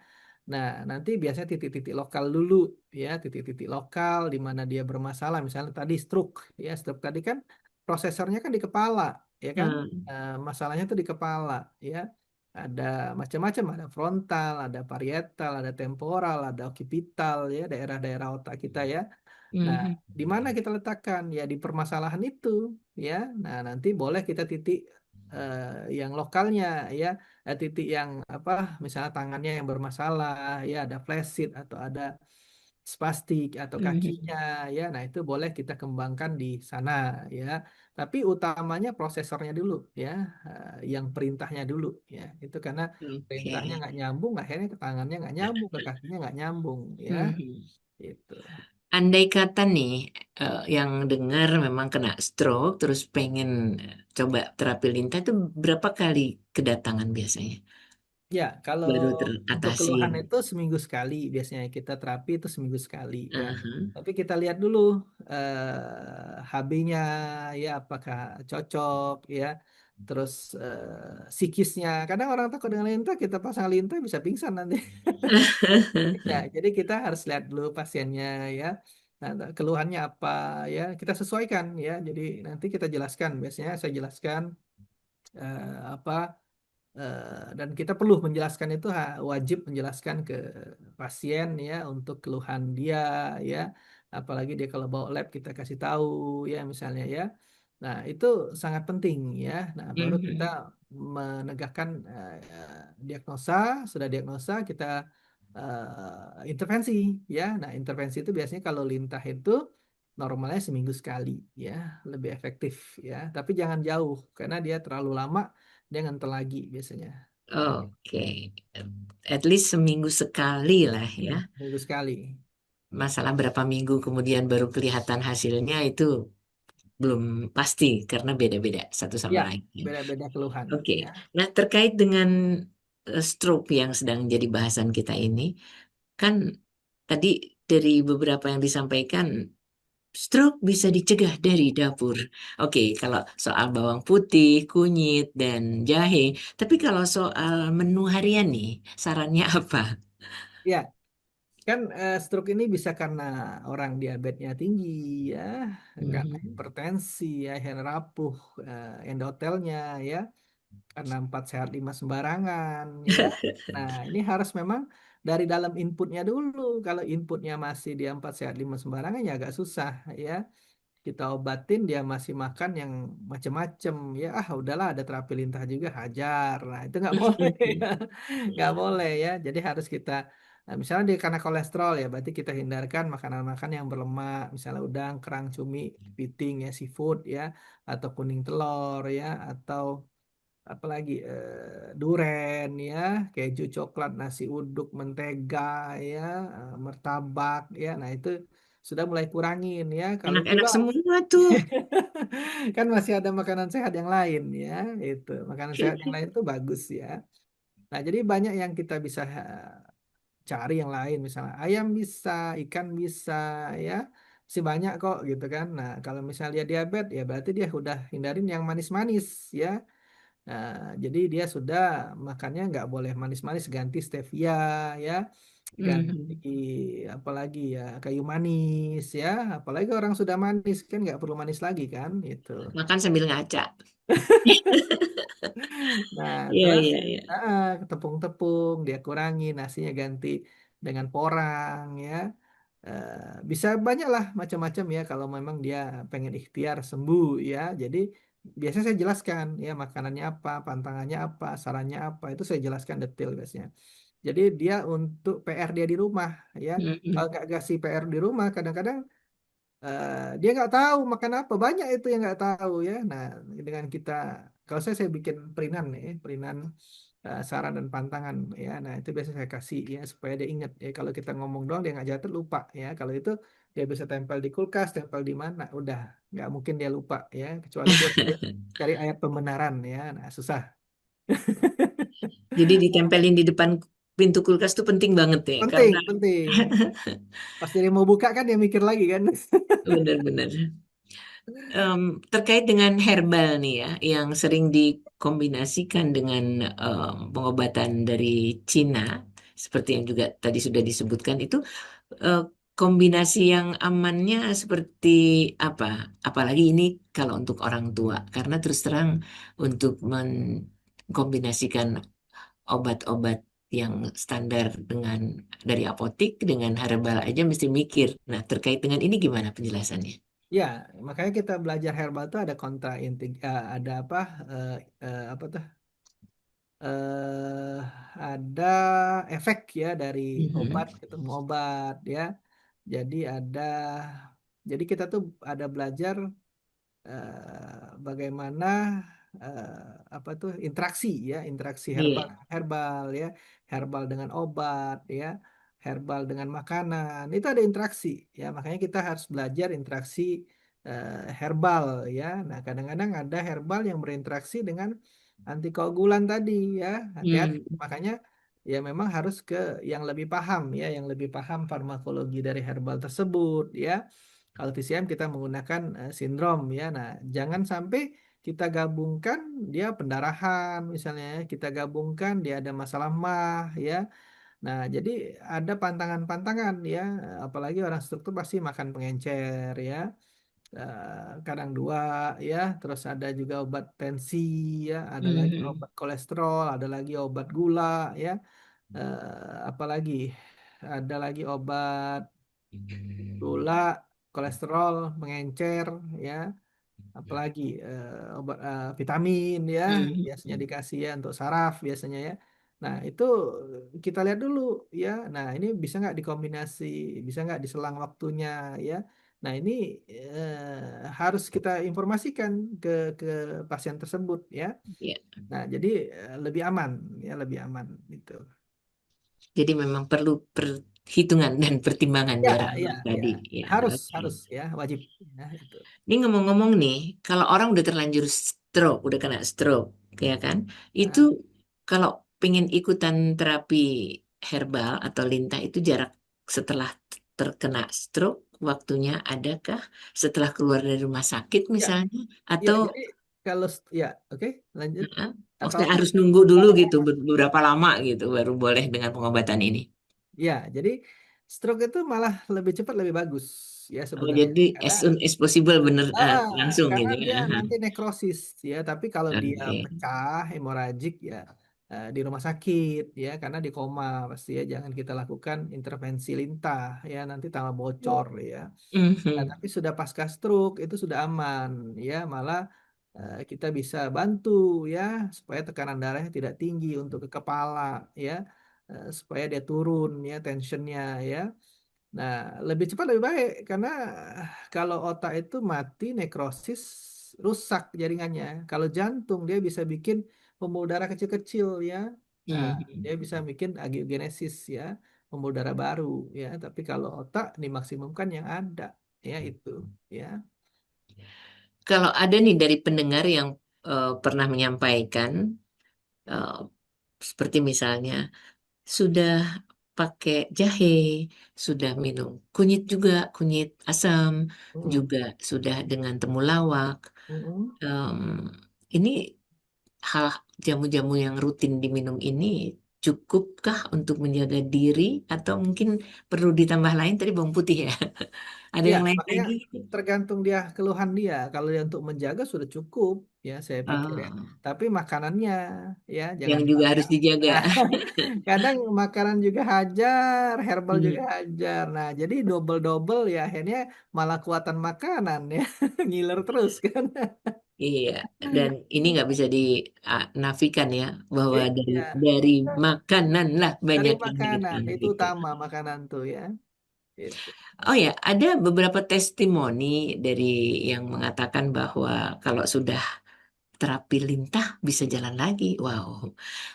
B: Nah, nanti biasanya titik-titik lokal dulu ya, titik-titik lokal di mana dia bermasalah. Misalnya tadi stroke ya, stroke tadi kan prosesornya kan di kepala ya kan.
A: Hmm.
B: Masalahnya tuh di kepala ya. ada macam-macam, ada frontal, ada parietal, ada temporal, ada occipital ya, daerah-daerah otak kita ya. Nah,
A: Mhm.
B: di mana kita letakkan ya di permasalahan itu ya. Nah, nanti boleh kita titik eh, yang lokalnya ya, titik yang apa misalnya tangannya yang bermasalah ya, ada flaccid atau ada spastik atau kakinya
A: Mhm.
B: ya. Nah, itu boleh kita kembangkan di sana ya. Tapi utamanya prosesornya dulu ya, yang perintahnya dulu ya. Itu karena perintahnya
A: Oke.
B: nggak nyambung, akhirnya ke tangannya nggak nyambung, ke kakinya nggak nyambung ya.
A: Mhm.
B: Itu.
A: Andai kata nih, yang dengar memang kena stroke, terus pengen coba terapi lintah itu berapa kali kedatangan biasanya?
B: Ya, kalau
A: Baru
B: untuk
A: teratasi.
B: keluhan itu seminggu sekali biasanya kita terapi itu seminggu sekali ya.
A: Aha.
B: Tapi kita lihat dulu HB-nya ya apakah cocok ya. Terus psikisnya. Kadang orang takut dengan lintah, kita pasang lintah bisa pingsan nanti. Ya, jadi kita harus lihat dulu pasiennya ya. Nah, keluhannya apa ya, kita sesuaikan ya. Jadi nanti kita jelaskan. Biasanya saya jelaskan apa dan kita perlu menjelaskan itu wajib menjelaskan ke pasien ya untuk keluhan dia ya, apalagi dia kalau bawa lab kita kasih tahu ya misalnya ya. Nah, itu sangat penting ya. Nah, baru kita
A: Mhm.
B: menegakkan diagnosa. Sudah diagnosa kita intervensi ya. Nah, intervensi itu biasanya kalau lintah itu normalnya seminggu sekali ya, lebih efektif ya. Tapi jangan jauh karena dia terlalu lama dia ngantel lagi biasanya. Nah,
A: Oke. At least seminggu sekali lah
B: ya,
A: ya.
B: minggu sekali.
A: Masalah berapa minggu kemudian baru kelihatan hasilnya itu belum pasti karena beda-beda satu sama
B: Ya,
A: lain.
B: beda-beda keluhan.
A: Oke.
B: Ya,
A: Nah, terkait dengan stroke yang sedang jadi bahasan kita ini, kan tadi dari beberapa yang disampaikan, stroke bisa dicegah dari dapur. Oke, kalau soal bawang putih, kunyit, dan jahe. Tapi kalau soal menu harian nih, sarannya apa?
B: ya kan stroke ini bisa karena orang diabetesnya tinggi, ya, karena
A: Mhm.
B: hipertensi, ya, akhirnya rapuh endotelnya, ya, karena 4 sehat 5 sembarangan, ya. Nah, ini harus memang dari dalam inputnya dulu. Kalau inputnya masih dia 4 sehat 5 sembarangan ya agak susah, ya. Kita obatin dia masih makan yang macem-macem ya, udahlah ada terapi lintah juga hajar. Nah, itu nggak boleh ya. Nggak boleh ya, jadi harus kita misalnya dia karena kolesterol ya berarti kita hindarkan makanan-makanan yang berlemak, misalnya udang, kerang, cumi, kepiting ya, seafood ya, atau kuning telur ya, atau apalagi duren ya, keju, coklat, nasi uduk, mentega ya, martabak ya. Nah, itu sudah mulai kurangin ya. Kalau
A: Enak-enak
B: gula
A: semua tuh.
B: kan masih ada makanan sehat yang lain ya, itu. Makanan sehat yang lain itu bagus ya. Nah, jadi banyak yang kita bisa cari yang lain, misalnya ayam bisa, ikan bisa ya. Masih banyak kok gitu kan. Nah, kalau misalnya dia diabetes ya berarti dia udah hindarin yang manis-manis ya. Nah, jadi dia sudah makannya nggak boleh manis-manis, ganti stevia ya,
A: Mhm.
B: ganti apalagi ya kayu manis ya, apalagi orang sudah manis kan nggak perlu manis lagi kan itu.
A: Makan sambil ngaca.
B: Nah,
A: Iya,
B: terus
A: iya, iya.
B: tepung-tepung dia kurangi, nasinya ganti dengan porang ya. Bisa banyak lah macam-macam ya kalau memang dia pengen ikhtiar sembuh ya. Jadi biasanya saya jelaskan ya makanannya apa, pantangannya apa, sarannya apa, itu saya jelaskan detail biasanya. Jadi dia untuk PR dia di rumah ya. Kalau
A: Mhm.
B: nggak kasih PR di rumah, kadang-kadang dia nggak tahu makan apa. Banyak itu yang nggak tahu ya. Nah, dengan kita, kalau saya bikin perinan nih, perinan saran dan pantangan ya. Nah, itu biasa saya kasih ya supaya dia ingat ya. Kalau kita ngomong doang dia nggak catat lupa ya. Kalau itu dia bisa tempel di kulkas, tempel di mana, udah nggak mungkin dia lupa ya. Kecuali dia cari ayat pembenaran ya. Nah, susah.
A: Jadi ditempelin di depan pintu kulkas tuh penting banget ya,
B: Penting,
A: karena
B: penting. Pas dia mau buka kan dia mikir lagi kan.
A: benar-benar. Terkait dengan herbal nih ya, yang sering dikombinasikan dengan pengobatan dari Cina, seperti yang juga tadi sudah disebutkan itu, eh, kombinasi yang amannya seperti apa? Apalagi ini kalau untuk orang tua, karena terus terang untuk mengkombinasikan obat-obat yang standar dengan dari apotik dengan herbal aja mesti mikir. Nah, terkait dengan ini gimana penjelasannya?
B: Ya, makanya kita belajar herbal itu ada ada apa apa tuh eh ada efek ya dari obat
A: Mhm.
B: ketemu obat ya. Jadi jadi kita tuh ada belajar bagaimana apa tuh interaksi herbal
A: Iya.
B: herbal ya, herbal dengan obat ya, herbal dengan makanan itu ada interaksi ya, makanya kita harus belajar interaksi herbal ya. Nah, kadang-kadang ada herbal yang berinteraksi dengan antikoagulan tadi ya, hati-hati.
A: Hmm.
B: Makanya ya memang harus ke yang lebih paham ya, yang lebih paham farmakologi dari herbal tersebut ya. Kalau TCM kita menggunakan sindrom ya. Nah, jangan sampai kita gabungkan dia pendarahan misalnya ya. Kita gabungkan dia ada masalah mah ya. Nah, jadi ada pantangan-pantangan ya. Apalagi orang struktur pasti makan pengencer ya. Kadang dua ya. Terus ada juga obat tensi ya. Ada lagi
A: Mhm.
B: obat kolesterol. Ada lagi obat gula ya. Apalagi ada lagi obat gula, kolesterol, mengencer, ya, apalagi obat vitamin ya, biasanya
A: Mhm.
B: dikasih ya untuk saraf biasanya ya. Nah itu kita lihat dulu ya. Nah ini bisa nggak dikombinasi, bisa nggak diselang waktunya ya. Nah ini harus kita informasikan ke pasien tersebut ya.
A: Ya.
B: Nah jadi lebih aman ya, lebih aman gitu.
A: Jadi memang perlu perhitungan dan pertimbangan
B: Ya
A: jarak
B: ya
A: aman
B: ya,
A: tadi. Ya,
B: harus
A: oke.
B: harus ya, wajib ya itu.
A: Ini ngomong-ngomong nih, kalau orang udah terlanjur stroke, udah kena stroke, ya kan? Itu
B: Nah,
A: kalau pengen ikutan terapi herbal atau lintah itu jarak setelah terkena stroke, waktunya adakah setelah keluar dari rumah sakit
B: ya,
A: misalnya?
B: ya,
A: Atau
B: jadi kalau ya, oke, lanjut.
A: maksudnya
B: Apa-apa?
A: harus nunggu dulu gitu, beberapa lama gitu, baru boleh dengan pengobatan ini?
B: Ya, jadi stroke itu malah lebih cepat lebih bagus ya
A: Oh,
B: sebenarnya.
A: jadi
B: Karena
A: as soon as possible bener langsung
B: karena
A: gitu ya.
B: dia
A: Aha.
B: nanti nekrosis ya, tapi kalau dia
A: Oke.
B: pecah hemoragik ya di rumah sakit ya, karena di koma pasti ya, jangan kita lakukan intervensi lintah ya, nanti tambah bocor ya. Nah,
A: Mhm.
B: tapi sudah pasca stroke itu sudah aman ya, malah kita bisa bantu ya supaya tekanan darahnya tidak tinggi untuk ke kepala ya, supaya dia turun ya tensionnya ya. Nah, lebih cepat lebih baik karena kalau otak itu mati nekrosis rusak jaringannya. Kalau jantung dia bisa bikin pembuluh darah kecil-kecil ya. Nah, dia
A: Mhm.
B: bisa bikin angiogenesis ya, pembuluh darah baru ya. Tapi kalau otak dimaksimumkan yang ada ya itu ya.
A: Kalau ada nih dari pendengar yang pernah menyampaikan, eh, seperti misalnya sudah pakai jahe, sudah minum kunyit juga, kunyit asam,
B: Mm-mm.
A: juga sudah dengan temulawak.
B: Mm-mm.
A: Em, ini hal jamu-jamu yang rutin diminum ini cukupkah untuk menjaga diri atau mungkin perlu ditambah lain tadi bawang putih ya? Ada
B: Iya,
A: yang lain
B: makanya
A: lagi?
B: tergantung dia keluhan dia. Kalau dia untuk menjaga sudah cukup ya saya pikir ya.
A: Ah,
B: Tapi makanannya ya
A: yang
B: jangan
A: juga
B: lupa.
A: harus dijaga.
B: Kadang makanan juga hajar, herbal juga
A: Hmm,
B: hajar. Nah, jadi double-double ya akhirnya malah kuatan makanan ya. Ngiler terus kan.
A: iya, dan ini nggak bisa dinafikan ya bahwa dari
B: Iya,
A: dari makanan lah
B: dari
A: banyak yang
B: makanan
A: hilang
B: itu
A: gitu.
B: utama makanan tuh ya. Itu.
A: Oh ya, ada beberapa testimoni dari yang mengatakan bahwa kalau sudah terapi lintah bisa jalan lagi. Wow,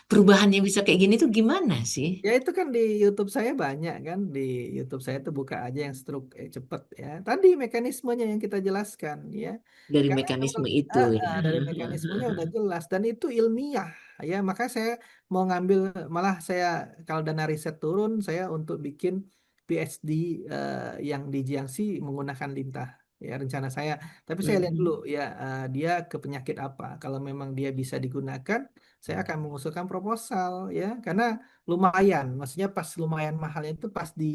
A: perubahannya bisa kayak gini tuh gimana sih?
B: Ya itu kan di YouTube saya banyak kan, di YouTube saya tuh buka aja yang stroke cepet ya. Tadi mekanismenya yang kita jelaskan ya.
A: Dari
B: Karena
A: mekanisme itu ya.
B: dari mekanismenya udah jelas dan itu ilmiah ya. Maka saya mau ngambil, malah saya kalau dana riset turun saya untuk bikin PhD yang di Jiangxi menggunakan lintah ya, rencana saya. Tapi saya lihat dulu
A: Mhm.
B: ya dia ke penyakit apa. Kalau memang dia bisa digunakan, saya akan mengusulkan proposal ya, karena lumayan. Maksudnya pas lumayan mahalnya itu pas di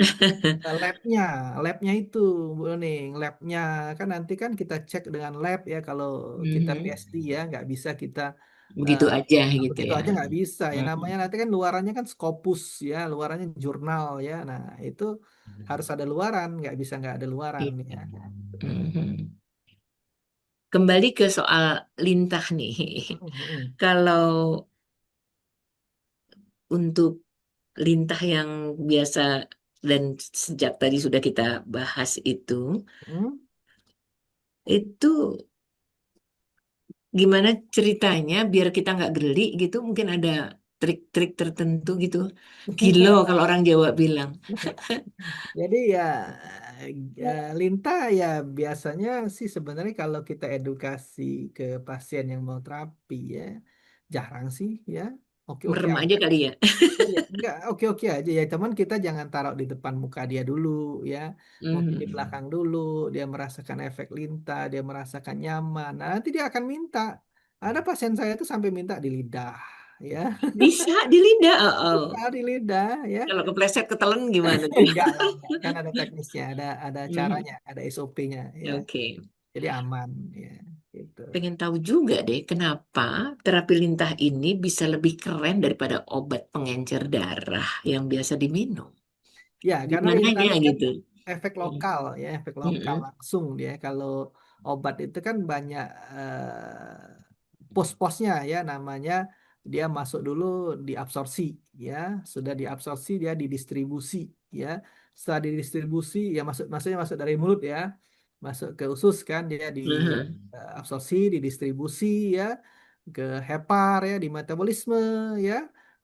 B: labnya, labnya itu Bu Ning, labnya kan nanti kan kita cek dengan lab ya kalau kita
A: Mhm.
B: PhD ya, nggak bisa kita
A: Begitu aja
B: Nah,
A: gitu
B: begitu
A: ya.
B: aja nggak bisa ya,
A: Mhm.
B: namanya nanti kan luarannya kan Scopus ya, luarannya jurnal ya. Nah itu harus ada luaran, nggak bisa nggak ada luaran
A: Iya.
B: ya.
A: Mhm. Kembali ke soal lintah nih.
B: Mm-mm.
A: Kalau untuk lintah yang biasa dan sejak tadi sudah kita bahas
B: Mm.
A: itu gimana ceritanya biar kita nggak geli gitu? Mungkin ada trik-trik tertentu gitu. Gilo kalau orang Jawa bilang.
B: Jadi ya lintah ya biasanya sih sebenarnya kalau kita edukasi ke pasien yang mau terapi ya jarang sih ya, oke-oke
A: Merem aja
B: aja.
A: kali ya.
B: Iya, enggak oke-oke aja ya, cuman kita jangan taruh di depan muka dia dulu ya. Mungkin di
A: Mhm.
B: belakang dulu, dia merasakan efek lintah, dia merasakan nyaman. Nah, nanti dia akan minta. Ada pasien saya tuh sampai minta di lidah ya.
A: Bisa di lidah. Oh, oh.
B: Bisa di lidah ya.
A: Kalau kepleset ketelen gimana tuh?
B: Enggak lah, enggak. Kan ada teknisnya, ada caranya,
A: Mhm.
B: ada SOP-nya ya.
A: Oke.
B: Jadi aman ya, gitu.
A: Pengen tahu juga deh kenapa terapi lintah ini bisa lebih keren daripada obat pengencer darah yang biasa diminum.
B: Ya, karena lintah
A: Gimananya
B: ini kan
A: gitu?
B: efek
A: Hmm.
B: lokal ya, efek lokal
A: Mm-mm.
B: langsung dia. Kalau obat itu kan banyak pos-posnya ya, namanya dia masuk dulu diabsorpsi ya, sudah diabsorpsi dia didistribusi ya. Setelah didistribusi ya maksudnya masuk dari mulut ya, masuk ke usus kan dia
A: Mhm.
B: diabsorpsi, didistribusi ya ke hepar ya, di metabolisme ya.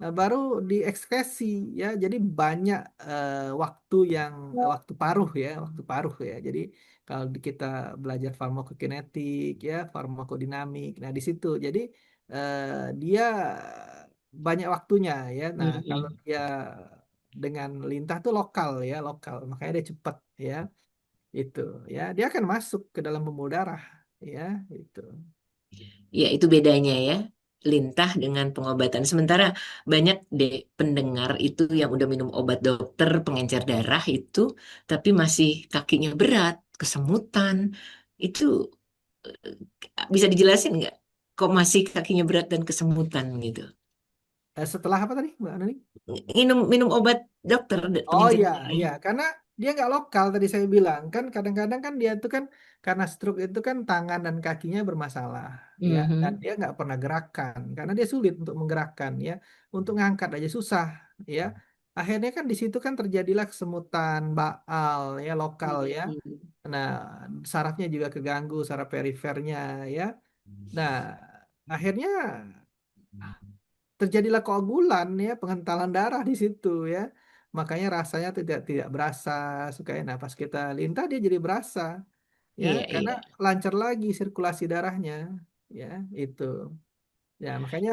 B: Nah, baru diekskresi ya. Jadi banyak waktu paruh ya, waktu paruh ya. Jadi kalau kita belajar farmakokinetik ya, farmakodinamik. Nah, di situ. Jadi dia banyak waktunya ya. Nah, kalau
A: Mhm.
B: dia dengan lintah tuh lokal ya, lokal. Makanya dia cepat ya. Itu ya. Dia akan masuk ke dalam pembuluh darah ya, itu.
A: Ya, itu bedanya ya. Lintah dengan pengobatan. Sementara banyak deh pendengar itu yang udah minum obat dokter pengencer darah itu, tapi masih kakinya berat, kesemutan. Itu bisa dijelasin nggak? Kok masih kakinya berat dan kesemutan gitu?
B: Setelah apa tadi, Mbak Nani?
A: Minum minum obat dokter
B: Oh
A: pengencer
B: iya,
A: darah.
B: iya, karena dia nggak lokal tadi saya bilang kan kadang-kadang kan dia tuh kan karena stroke itu kan tangan dan kakinya bermasalah ya dan
A: Mhm.
B: dia nggak pernah gerakan karena dia sulit untuk menggerakkan ya untuk ngangkat aja susah ya akhirnya kan di situ kan terjadilah kesemutan baal ya lokal ya.
A: Mhm.
B: Nah, sarafnya juga keganggu saraf perifernya ya. Nah, akhirnya terjadilah koagulan ya, pengentalan darah di situ ya. Makanya rasanya tidak tidak berasa suka. Nah, pas kita lintah dia jadi berasa ya,
A: Iya,
B: karena
A: iya.
B: lancar lagi sirkulasi darahnya ya, itu. Ya, makanya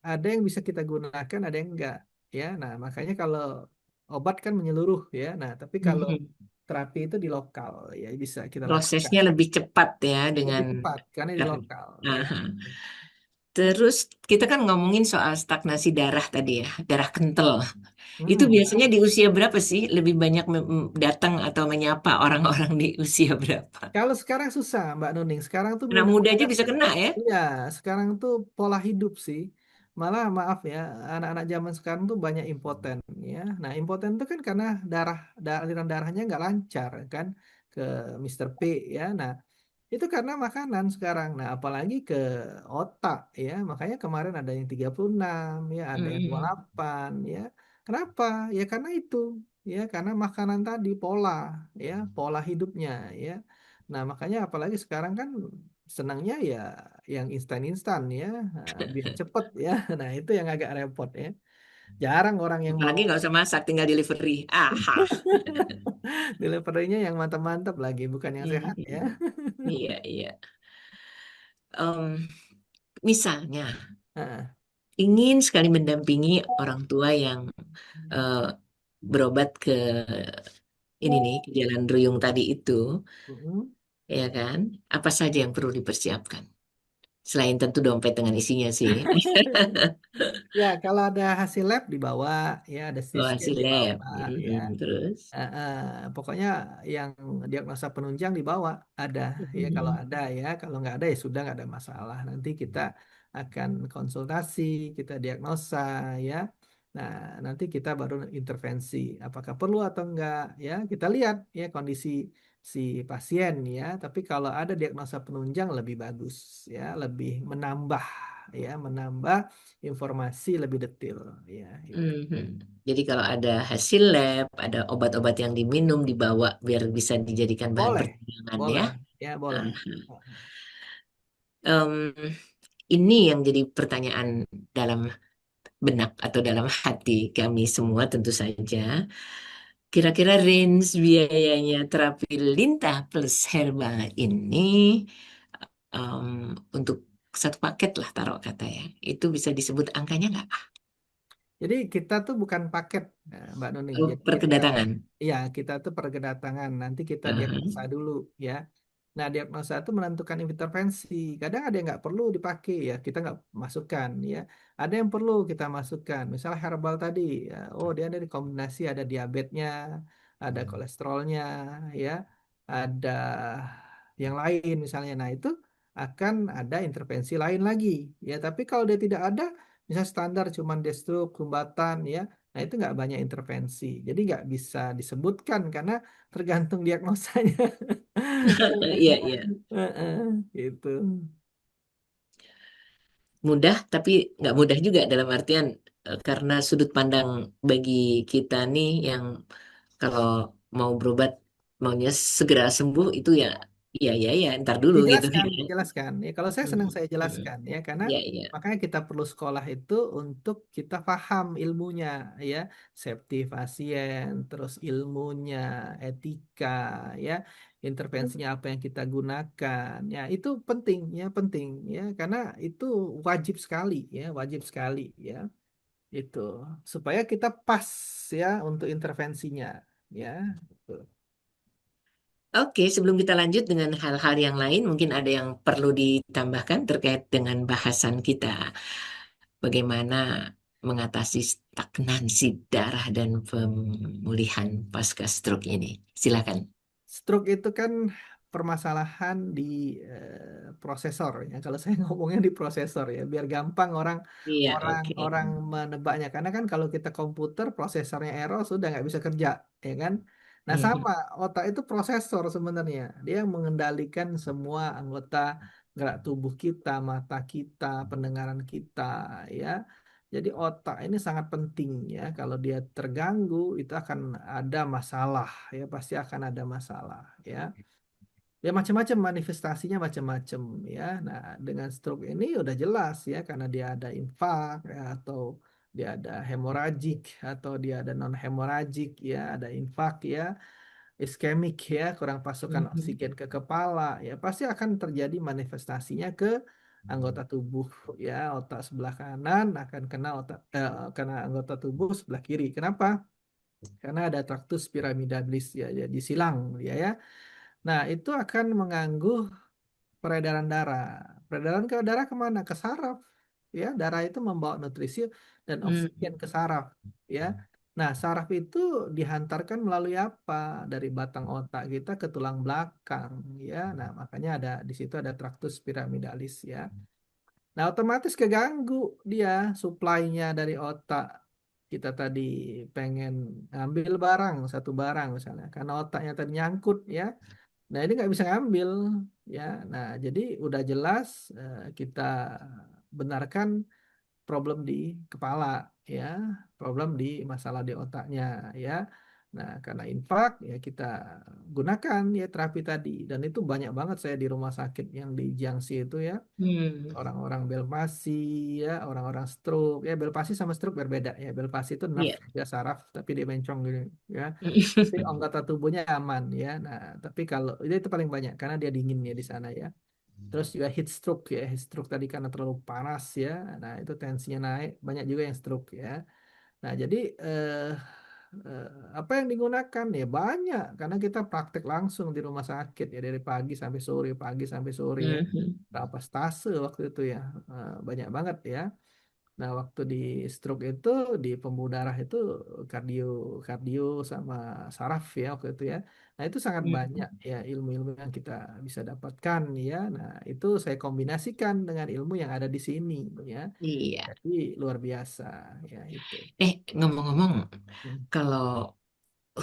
B: ada yang bisa kita gunakan, ada yang enggak ya. Nah, makanya kalau obat kan menyeluruh ya. Nah, tapi kalau
A: Mhm.
B: terapi itu di lokal ya bisa kita lakukan.
A: Prosesnya lebih cepat ya dengan
B: Lebih cepat karena di
A: karena.
B: lokal ya.
A: Aha. Terus kita kan ngomongin soal stagnasi darah tadi ya, darah kental. Itu
B: Hmm.
A: biasanya di usia berapa sih lebih banyak datang atau menyapa orang-orang di usia berapa?
B: Kalau sekarang susah, Mbak Nuning. Sekarang tuh
A: Anak muda
B: mudah-mudahan.
A: aja bisa kena ya?
B: Iya, sekarang tuh pola hidup sih. Malah maaf ya, anak-anak zaman sekarang tuh banyak impoten ya. Nah, impoten itu kan karena aliran darahnya nggak lancar kan ke Mister P ya. Nah, itu karena makanan sekarang. Nah, apalagi ke otak ya. Makanya kemarin ada yang 36 ya, ada yang dua puluh
A: Mhm.
B: delapan ya. Kenapa? Ya karena itu ya, karena makanan tadi ya, pola hidupnya ya. Nah, makanya apalagi sekarang kan senangnya ya yang instan-instan ya, biar cepet ya. Nah, itu yang agak repot ya. Jarang orang yang mau
A: Apalagi nggak usah masak, tinggal delivery. Aha.
B: deliverynya yang mantap-mantap lagi, bukan yang sehat ya.
A: Mhm. Iya, iya. Em, misalnya, ingin sekali mendampingi orang tua yang eh, berobat ke ini nih, ke Jalan Ruyung tadi itu,
B: Mm-mm.
A: ya kan? Apa saja yang perlu dipersiapkan? Selain tentu dompet dengan isinya sih.
B: Ya, kalau ada hasil lab dibawa, ya ada CT
A: Oh,
B: scan
A: hasil lab.
B: dibawa, ya.
A: Mhm. Terus?
B: Pokoknya yang diagnosa penunjang dibawa, ada. Ya, kalau
A: Mhm.
B: ada ya, kalau nggak ada ya sudah nggak ada masalah. Nanti kita akan konsultasi, kita diagnosa ya. Nah, nanti kita baru intervensi apakah perlu atau enggak ya. Kita lihat ya kondisi si pasien ya. Tapi kalau ada diagnosa penunjang lebih bagus ya, lebih menambah ya, menambah informasi lebih detail ya itu.
A: Mhm. Jadi kalau ada hasil lab, ada obat-obat yang diminum dibawa biar bisa dijadikan bahan
B: Boleh,
A: pertimbangan ya.
B: boleh ya, boleh.
A: Ah. Em, ini yang jadi pertanyaan dalam benak atau dalam hati kami semua tentu saja. Kira-kira range biayanya terapi lintah plus herbal ini em, untuk satu paket lah taruh kata ya. Itu bisa disebut angkanya nggak?
B: Jadi kita tuh bukan paket, Mbak Nuni.
A: Oh,
B: Jadi
A: per
B: kita,
A: kedatangan.
B: ya kita tuh per kedatangan. Nanti kita diagnosa
A: Aha.
B: dulu ya. Nah, diagnosa itu menentukan intervensi. Kadang ada yang nggak perlu dipakai ya, kita nggak masukkan ya. Ada yang perlu kita masukkan. Misalnya herbal tadi, ya, oh dia ada di kombinasi ada diabetesnya, ada kolesterolnya, ya, ada yang lain misalnya. Nah, itu akan ada intervensi lain lagi ya. Tapi kalau dia tidak ada, misal standar cuman destruk, kumbatan ya. Nah, itu nggak banyak intervensi. Jadi nggak bisa disebutkan karena tergantung diagnosanya.
A: Iya, iya.
B: Heeh, gitu.
A: Mudah, tapi nggak mudah juga dalam artian karena sudut pandang bagi kita nih yang kalau mau berobat maunya segera sembuh itu ya, ya, ntar dulu gitu.
B: Dijelaskan, dijelaskan. Ya, kalau saya senang
A: Hmm,
B: saya
A: hmm.
B: jelaskan ya, karena
A: Iya, iya.
B: makanya kita perlu sekolah itu untuk kita paham ilmunya ya, safety pasien, terus ilmunya, etika ya, intervensinya apa yang kita gunakan. Ya, itu penting ya, karena itu wajib sekali ya, wajib sekali ya. Itu supaya kita pas ya untuk intervensinya ya. Gitu.
A: Oke, sebelum kita lanjut dengan hal-hal yang lain, mungkin ada yang perlu ditambahkan terkait dengan bahasan kita. Bagaimana mengatasi stagnansi darah dan pemulihan pasca stroke ini. Silakan.
B: Stroke itu kan permasalahan di prosesor ya. Kalau saya ngomongnya di prosesor ya, biar gampang orang
A: Iya,
B: orang
A: oke.
B: orang menebaknya. Karena kan kalau kita komputer prosesornya error sudah nggak bisa kerja, ya kan? Nah
A: Mhm.
B: sama otak itu prosesor sebenarnya. Dia yang mengendalikan semua anggota gerak tubuh kita, mata kita, pendengaran kita, ya. Jadi otak ini sangat penting ya. Kalau dia terganggu itu akan ada masalah ya, pasti akan ada masalah ya. Ya macam-macam manifestasinya macam-macam ya. Nah, dengan stroke ini udah jelas ya karena dia ada infak ya, atau dia ada hemoragik atau dia ada non hemoragik ya, ada infak ya, iskemik ya, kurang pasokan
A: Mhm.
B: oksigen ke kepala ya, pasti akan terjadi manifestasinya ke anggota tubuh ya, otak sebelah kanan akan kena kena anggota tubuh sebelah kiri. Kenapa? Karena ada traktus piramidabilis ya, jadi silang ya ya. Nah, itu akan mengganggu peredaran darah. Peredaran ke darah kemana? Ke saraf. Ya, darah itu membawa nutrisi dan oksigen
A: Hmm.
B: ke saraf. Ya, nah saraf itu dihantarkan melalui apa? Dari batang otak kita ke tulang belakang. Ya, nah makanya ada di situ ada traktus piramidalis ya. Nah, otomatis keganggu dia suplainya dari otak. Kita tadi pengen ngambil barang, satu barang misalnya, karena otaknya tadi nyangkut ya. Nah, ini nggak bisa ngambil ya. Nah, jadi udah jelas kita benarkan problem di kepala ya, problem di masalah di otaknya ya. Nah, karena infak ya kita gunakan ya terapi tadi dan itu banyak banget saya di rumah sakit yang di Jiangxi itu ya.
A: Hmm.
B: Orang-orang Belpasi ya, orang-orang stroke ya, Belpasi sama stroke berbeda ya. Belpasi itu nerve
A: Iya.
B: dia saraf tapi dia mencong gitu ya. Tapi anggota tubuhnya aman ya. Nah, tapi kalau itu paling banyak karena dia dingin ya di sana ya. Terus juga heat stroke ya, heat stroke tadi karena terlalu panas ya. Nah, itu tensinya naik, banyak juga yang stroke ya. Nah, jadi eh, apa yang digunakan ya banyak karena kita praktek langsung di rumah sakit ya dari pagi sampai sore ya.
A: Mhm.
B: Berapa stase waktu itu ya. Banyak banget ya. Nah, waktu di stroke itu di pembuluh darah itu kardio kardio sama saraf ya waktu itu ya. Nah, itu sangat banyak
A: Hmm.
B: ya ilmu-ilmu yang kita bisa dapatkan ya. Nah, itu saya kombinasikan dengan ilmu yang ada di sini ya.
A: Iya.
B: Jadi luar biasa ya itu.
A: Ngomong-ngomong,
B: Hmm.
A: kalau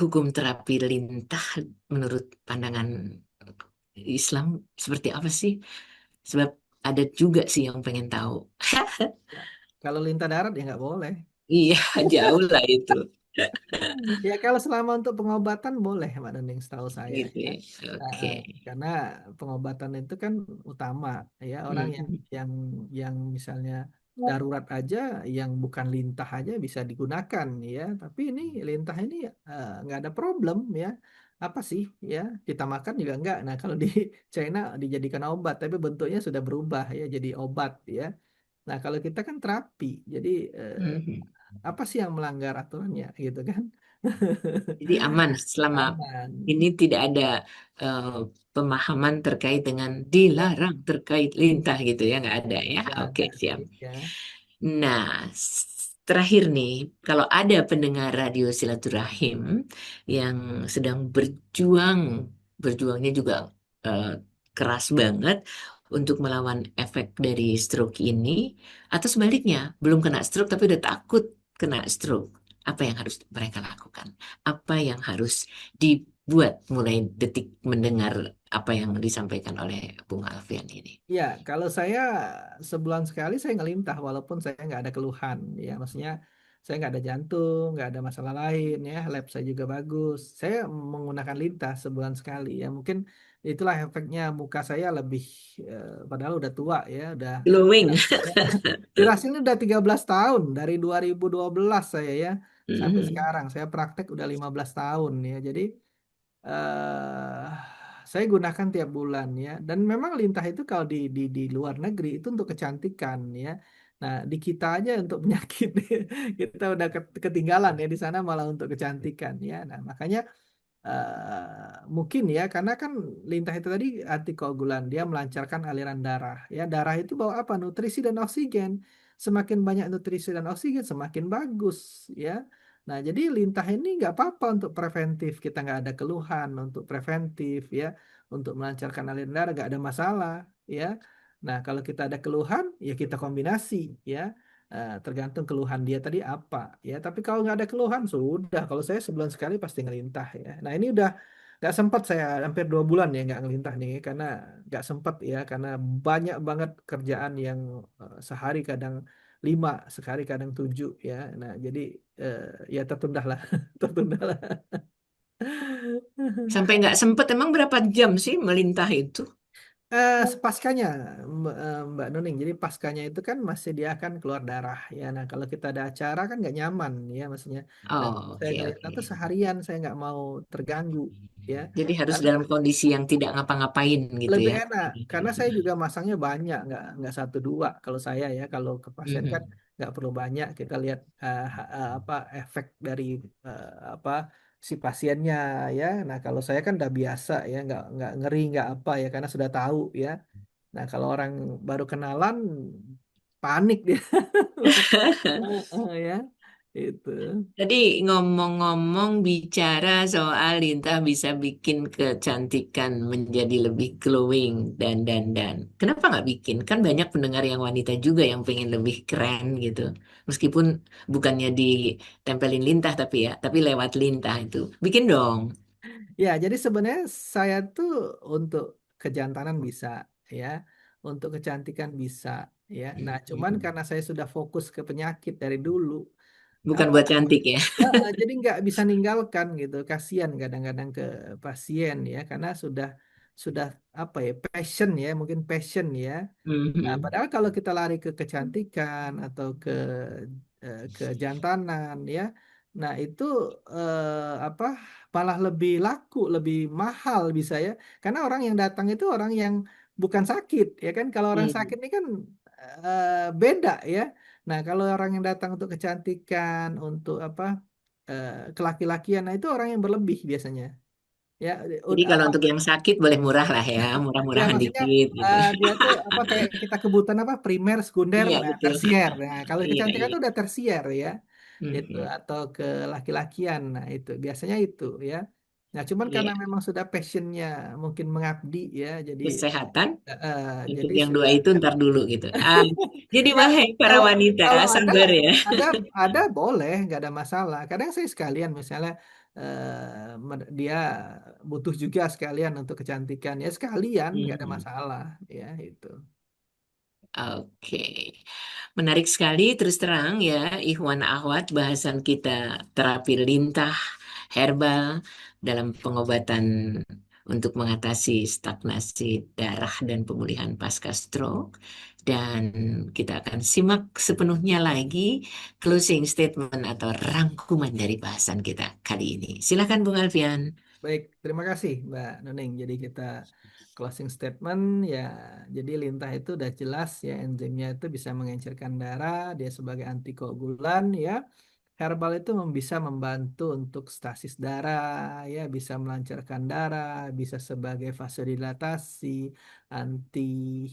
A: hukum terapi lintah menurut pandangan Islam seperti apa sih? Sebab ada juga sih yang pengen tahu.
B: Ya, kalau lintah darat ya nggak boleh.
A: Iya, jauh lah itu.
B: Ya kalau selama untuk pengobatan boleh Mbak Nening setahu saya
A: Gitu
B: ya.
A: ya.
B: Nah,
A: Oke.
B: karena pengobatan itu kan utama ya orang yang
A: Hmm.
B: yang yang misalnya darurat aja yang bukan lintah aja bisa digunakan ya. Tapi ini lintah ini nggak ada problem ya. Apa sih ya kita makan juga enggak. Nah kalau di China dijadikan obat tapi bentuknya sudah berubah ya jadi obat ya. Nah kalau kita kan terapi jadi
A: Mhm.
B: apa sih yang melanggar aturannya gitu kan?
A: Jadi aman selama
B: Aman.
A: ini tidak ada eh, pemahaman terkait dengan
B: Ya,
A: dilarang terkait lintah gitu ya, nggak ada ya.
B: nggak
A: Oke,
B: ada
A: siap.
B: sih ya.
A: Nah, terakhir nih, kalau ada pendengar radio silaturahim yang sedang berjuang, berjuangnya juga eh, keras banget untuk melawan efek dari stroke ini, atau sebaliknya, belum kena stroke tapi udah takut kena stroke, apa yang harus mereka lakukan? Apa yang harus dibuat mulai detik mendengar apa yang disampaikan oleh Bung Alfian ini?
B: Ya, kalau saya sebulan sekali saya ngelintah walaupun saya nggak ada keluhan ya, maksudnya saya nggak ada jantung, nggak ada masalah lain ya, lab saya juga bagus. Saya menggunakan lintah sebulan sekali ya, mungkin itulah efeknya muka saya lebih padahal udah tua ya, udah
A: Glowing.
B: ya, durasi ini udah 13 tahun dari 2012 saya ya sampai
A: Mhm.
B: sekarang. Saya praktek udah 15 tahun ya. Jadi eh saya gunakan tiap bulan ya. Dan memang lintah itu kalau di luar negeri itu untuk kecantikan ya. Nah, di kita aja untuk penyakit kita udah ketinggalan ya di sana malah untuk kecantikan ya. Nah, makanya mungkin ya karena kan lintah itu tadi antikoagulan dia melancarkan aliran darah ya darah itu bawa apa nutrisi dan oksigen semakin banyak nutrisi dan oksigen semakin bagus ya nah jadi lintah ini nggak apa-apa untuk preventif kita nggak ada keluhan untuk preventif ya untuk melancarkan aliran darah nggak ada masalah ya nah kalau kita ada keluhan ya kita kombinasi ya. Tergantung keluhan dia tadi apa ya tapi kalau nggak ada keluhan sudah kalau saya sebulan sekali pasti ngelintah ya nah ini udah nggak sempat saya hampir 2 bulan ya nggak ngelintah nih karena nggak sempat ya karena banyak banget kerjaan yang sehari kadang 5 sekali kadang 7 ya nah jadi eh, ya tertunda lah tertunda lah.
A: Sampai nggak sempet, emang berapa jam sih melintah itu?
B: Paskanya Mbak Nuning jadi paskanya itu kan masih dia akan keluar darah ya nah kalau kita ada acara kan nggak nyaman ya maksudnya nah
A: Oh,
B: saya
A: oke,
B: ngelintang
A: oke.
B: tuh seharian saya nggak mau terganggu ya
A: Jadi harus
B: karena
A: dalam kondisi yang tidak ngapa-ngapain gitu
B: lebih
A: ya.
B: enak karena saya juga masangnya banyak nggak satu dua kalau saya ya kalau ke pasien kan
A: Mhm.
B: nggak perlu banyak kita lihat apa efek dari apa si pasiennya ya nah kalau saya kan udah biasa ya nggak ngeri nggak apa ya karena sudah tahu ya. Nah, kalau orang baru kenalan panik dia. Ya, itu.
A: Tadi ngomong-ngomong bicara soal lintah bisa bikin kecantikan menjadi lebih glowing dan. Kenapa nggak bikin? Kan banyak pendengar yang wanita juga yang pengen lebih keren gitu. Meskipun bukannya ditempelin lintah tapi ya, tapi lewat lintah itu. Bikin dong.
B: Ya, jadi sebenarnya saya tuh untuk kejantanan bisa ya, untuk kecantikan bisa ya. Nah, cuman karena saya sudah fokus ke penyakit dari dulu,
A: Bukan
B: apa
A: buat cantik ya.
B: jadi nggak bisa ninggalkan gitu. Kasihan kadang-kadang ke pasien ya, karena sudah apa ya passion ya, mungkin passion ya. Nah,
A: Mhm.
B: padahal kalau kita lari ke kecantikan atau kejantanan ya, nah itu apa malah lebih laku, lebih mahal bisa ya. Karena orang yang datang itu orang yang bukan sakit ya kan. Kalau orang sakit
A: Hmm.
B: ini kan beda ya. Nah, kalau orang yang datang untuk kecantikan, untuk apa kelaki-lakian, nah itu orang yang berlebih biasanya Ya,
A: Jadi
B: udah
A: kalau
B: apa?
A: untuk yang sakit boleh murah lah ya,
B: Ya
A: murah-murahan
B: maksudnya
A: dikit gitu.
B: dia tuh apa kayak kita kebutuhan apa primer, sekunder,
A: Iya
B: nah
A: betul.
B: tersier. Nah, kalau
A: Iya
B: kecantikan
A: iya.
B: itu udah tersier ya. Itu
A: Mhm.
B: atau ke laki-lakian. Nah, itu biasanya itu ya. Nah, cuman karena
A: Iya.
B: memang sudah passionnya mungkin mengabdi ya,
A: Kesehatan untuk
B: jadi
A: yang dua
B: sudah
A: itu ntar dulu gitu. Jadi
B: ya
A: wahai para
B: kalau
A: wanita,
B: kalau
A: sabar ya.
B: ada ada boleh nggak ada masalah. Kadang saya sekalian misalnya dia butuh juga sekalian untuk kecantikan ya sekalian nggak ada
A: Mhm.
B: masalah ya itu.
A: Oke, menarik sekali. Terus terang ya, Ikhwan Ahwat, bahasan kita terapi lintah herbal dalam pengobatan untuk mengatasi stagnasi darah dan pemulihan pasca stroke. Dan kita akan simak sepenuhnya lagi closing statement atau rangkuman dari bahasan kita kali ini. Silakan Bung Alfian.
B: Baik, terima kasih Mbak Nuning. Jadi kita closing statement ya. Jadi lintah itu udah jelas ya enzimnya itu bisa mengencerkan darah, dia sebagai antikoagulan ya. Herbal itu bisa membantu untuk stasis darah, ya bisa melancarkan darah, bisa sebagai vasodilatasi, anti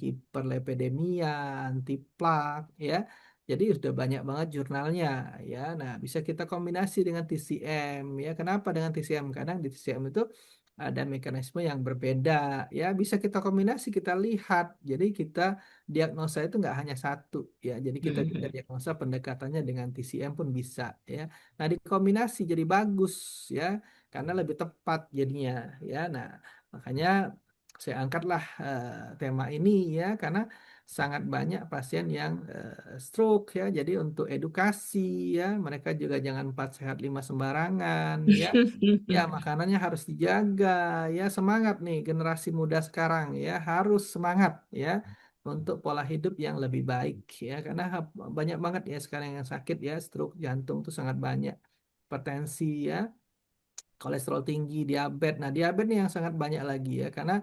B: hiperlipidemia, anti plak, ya. Jadi sudah banyak banget jurnalnya, ya. Nah, bisa kita kombinasi dengan TCM, ya. Kenapa dengan TCM? Karena di TCM itu ada mekanisme yang berbeda, ya. Bisa kita kombinasi, kita lihat. Jadi kita diagnosa itu nggak hanya satu, ya. Jadi kita bisa
A: Mhm.
B: diagnosa pendekatannya dengan TCM pun bisa, ya. Nah, dikombinasi jadi bagus, ya, karena lebih tepat jadinya, ya. Nah, makanya saya angkatlah tema ini, ya, karena sangat banyak pasien yang stroke, ya. Jadi untuk edukasi, ya, mereka juga jangan 4 sehat 5 sembarangan, ya. Ya, makanannya harus dijaga, ya. Semangat nih generasi muda sekarang, ya, harus semangat, ya, untuk pola hidup yang lebih baik, ya. Karena banyak banget ya sekarang yang sakit, ya, stroke jantung tuh sangat banyak, hipertensi, ya, kolesterol tinggi, diabetes. Nah, diabetes nih yang sangat banyak lagi ya, karena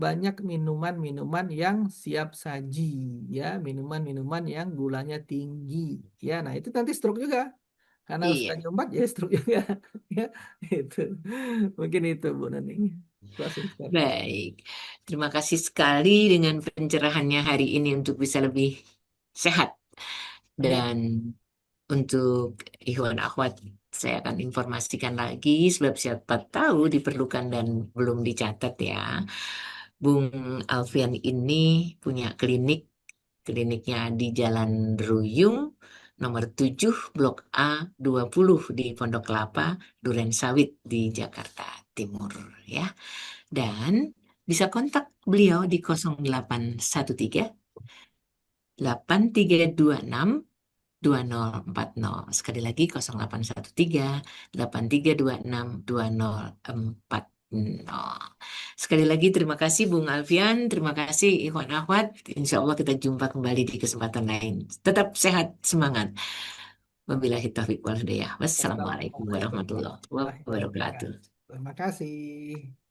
B: banyak minuman-minuman yang siap saji, ya, minuman-minuman yang gulanya tinggi, ya. Nah, itu nanti stroke juga. Karena suka
A: Iya,
B: nyumbat ya stroke juga ya itu mungkin itu Bu Nening closing statement.
A: baik. Terima kasih sekali dengan pencerahannya hari ini untuk bisa lebih sehat.
B: Ya,
A: Dan untuk Ikhwan Akhwat, saya akan informasikan lagi sebab siapa tahu diperlukan dan belum dicatat ya. Bung Alfian ini punya klinik, kliniknya di Jalan Ruyung, nomor 7, Blok A 20 di Pondok Kelapa, Duren Sawit di Jakarta Timur ya. Dan bisa kontak beliau di 0813 8326 2040. Sekali lagi 0813 8326 2040. Sekali lagi terima kasih Bung Alfian, terima kasih Ikhwan Akhwat. Insya Allah kita jumpa kembali di kesempatan lain. Tetap sehat, semangat. Wabillahi taufiq wal hidayah. Wassalamualaikum
B: Assalamualaikum
A: warahmatullahi
B: warahmatullahi wabarakatuh.
A: wabarakatuh.
B: Terima kasih.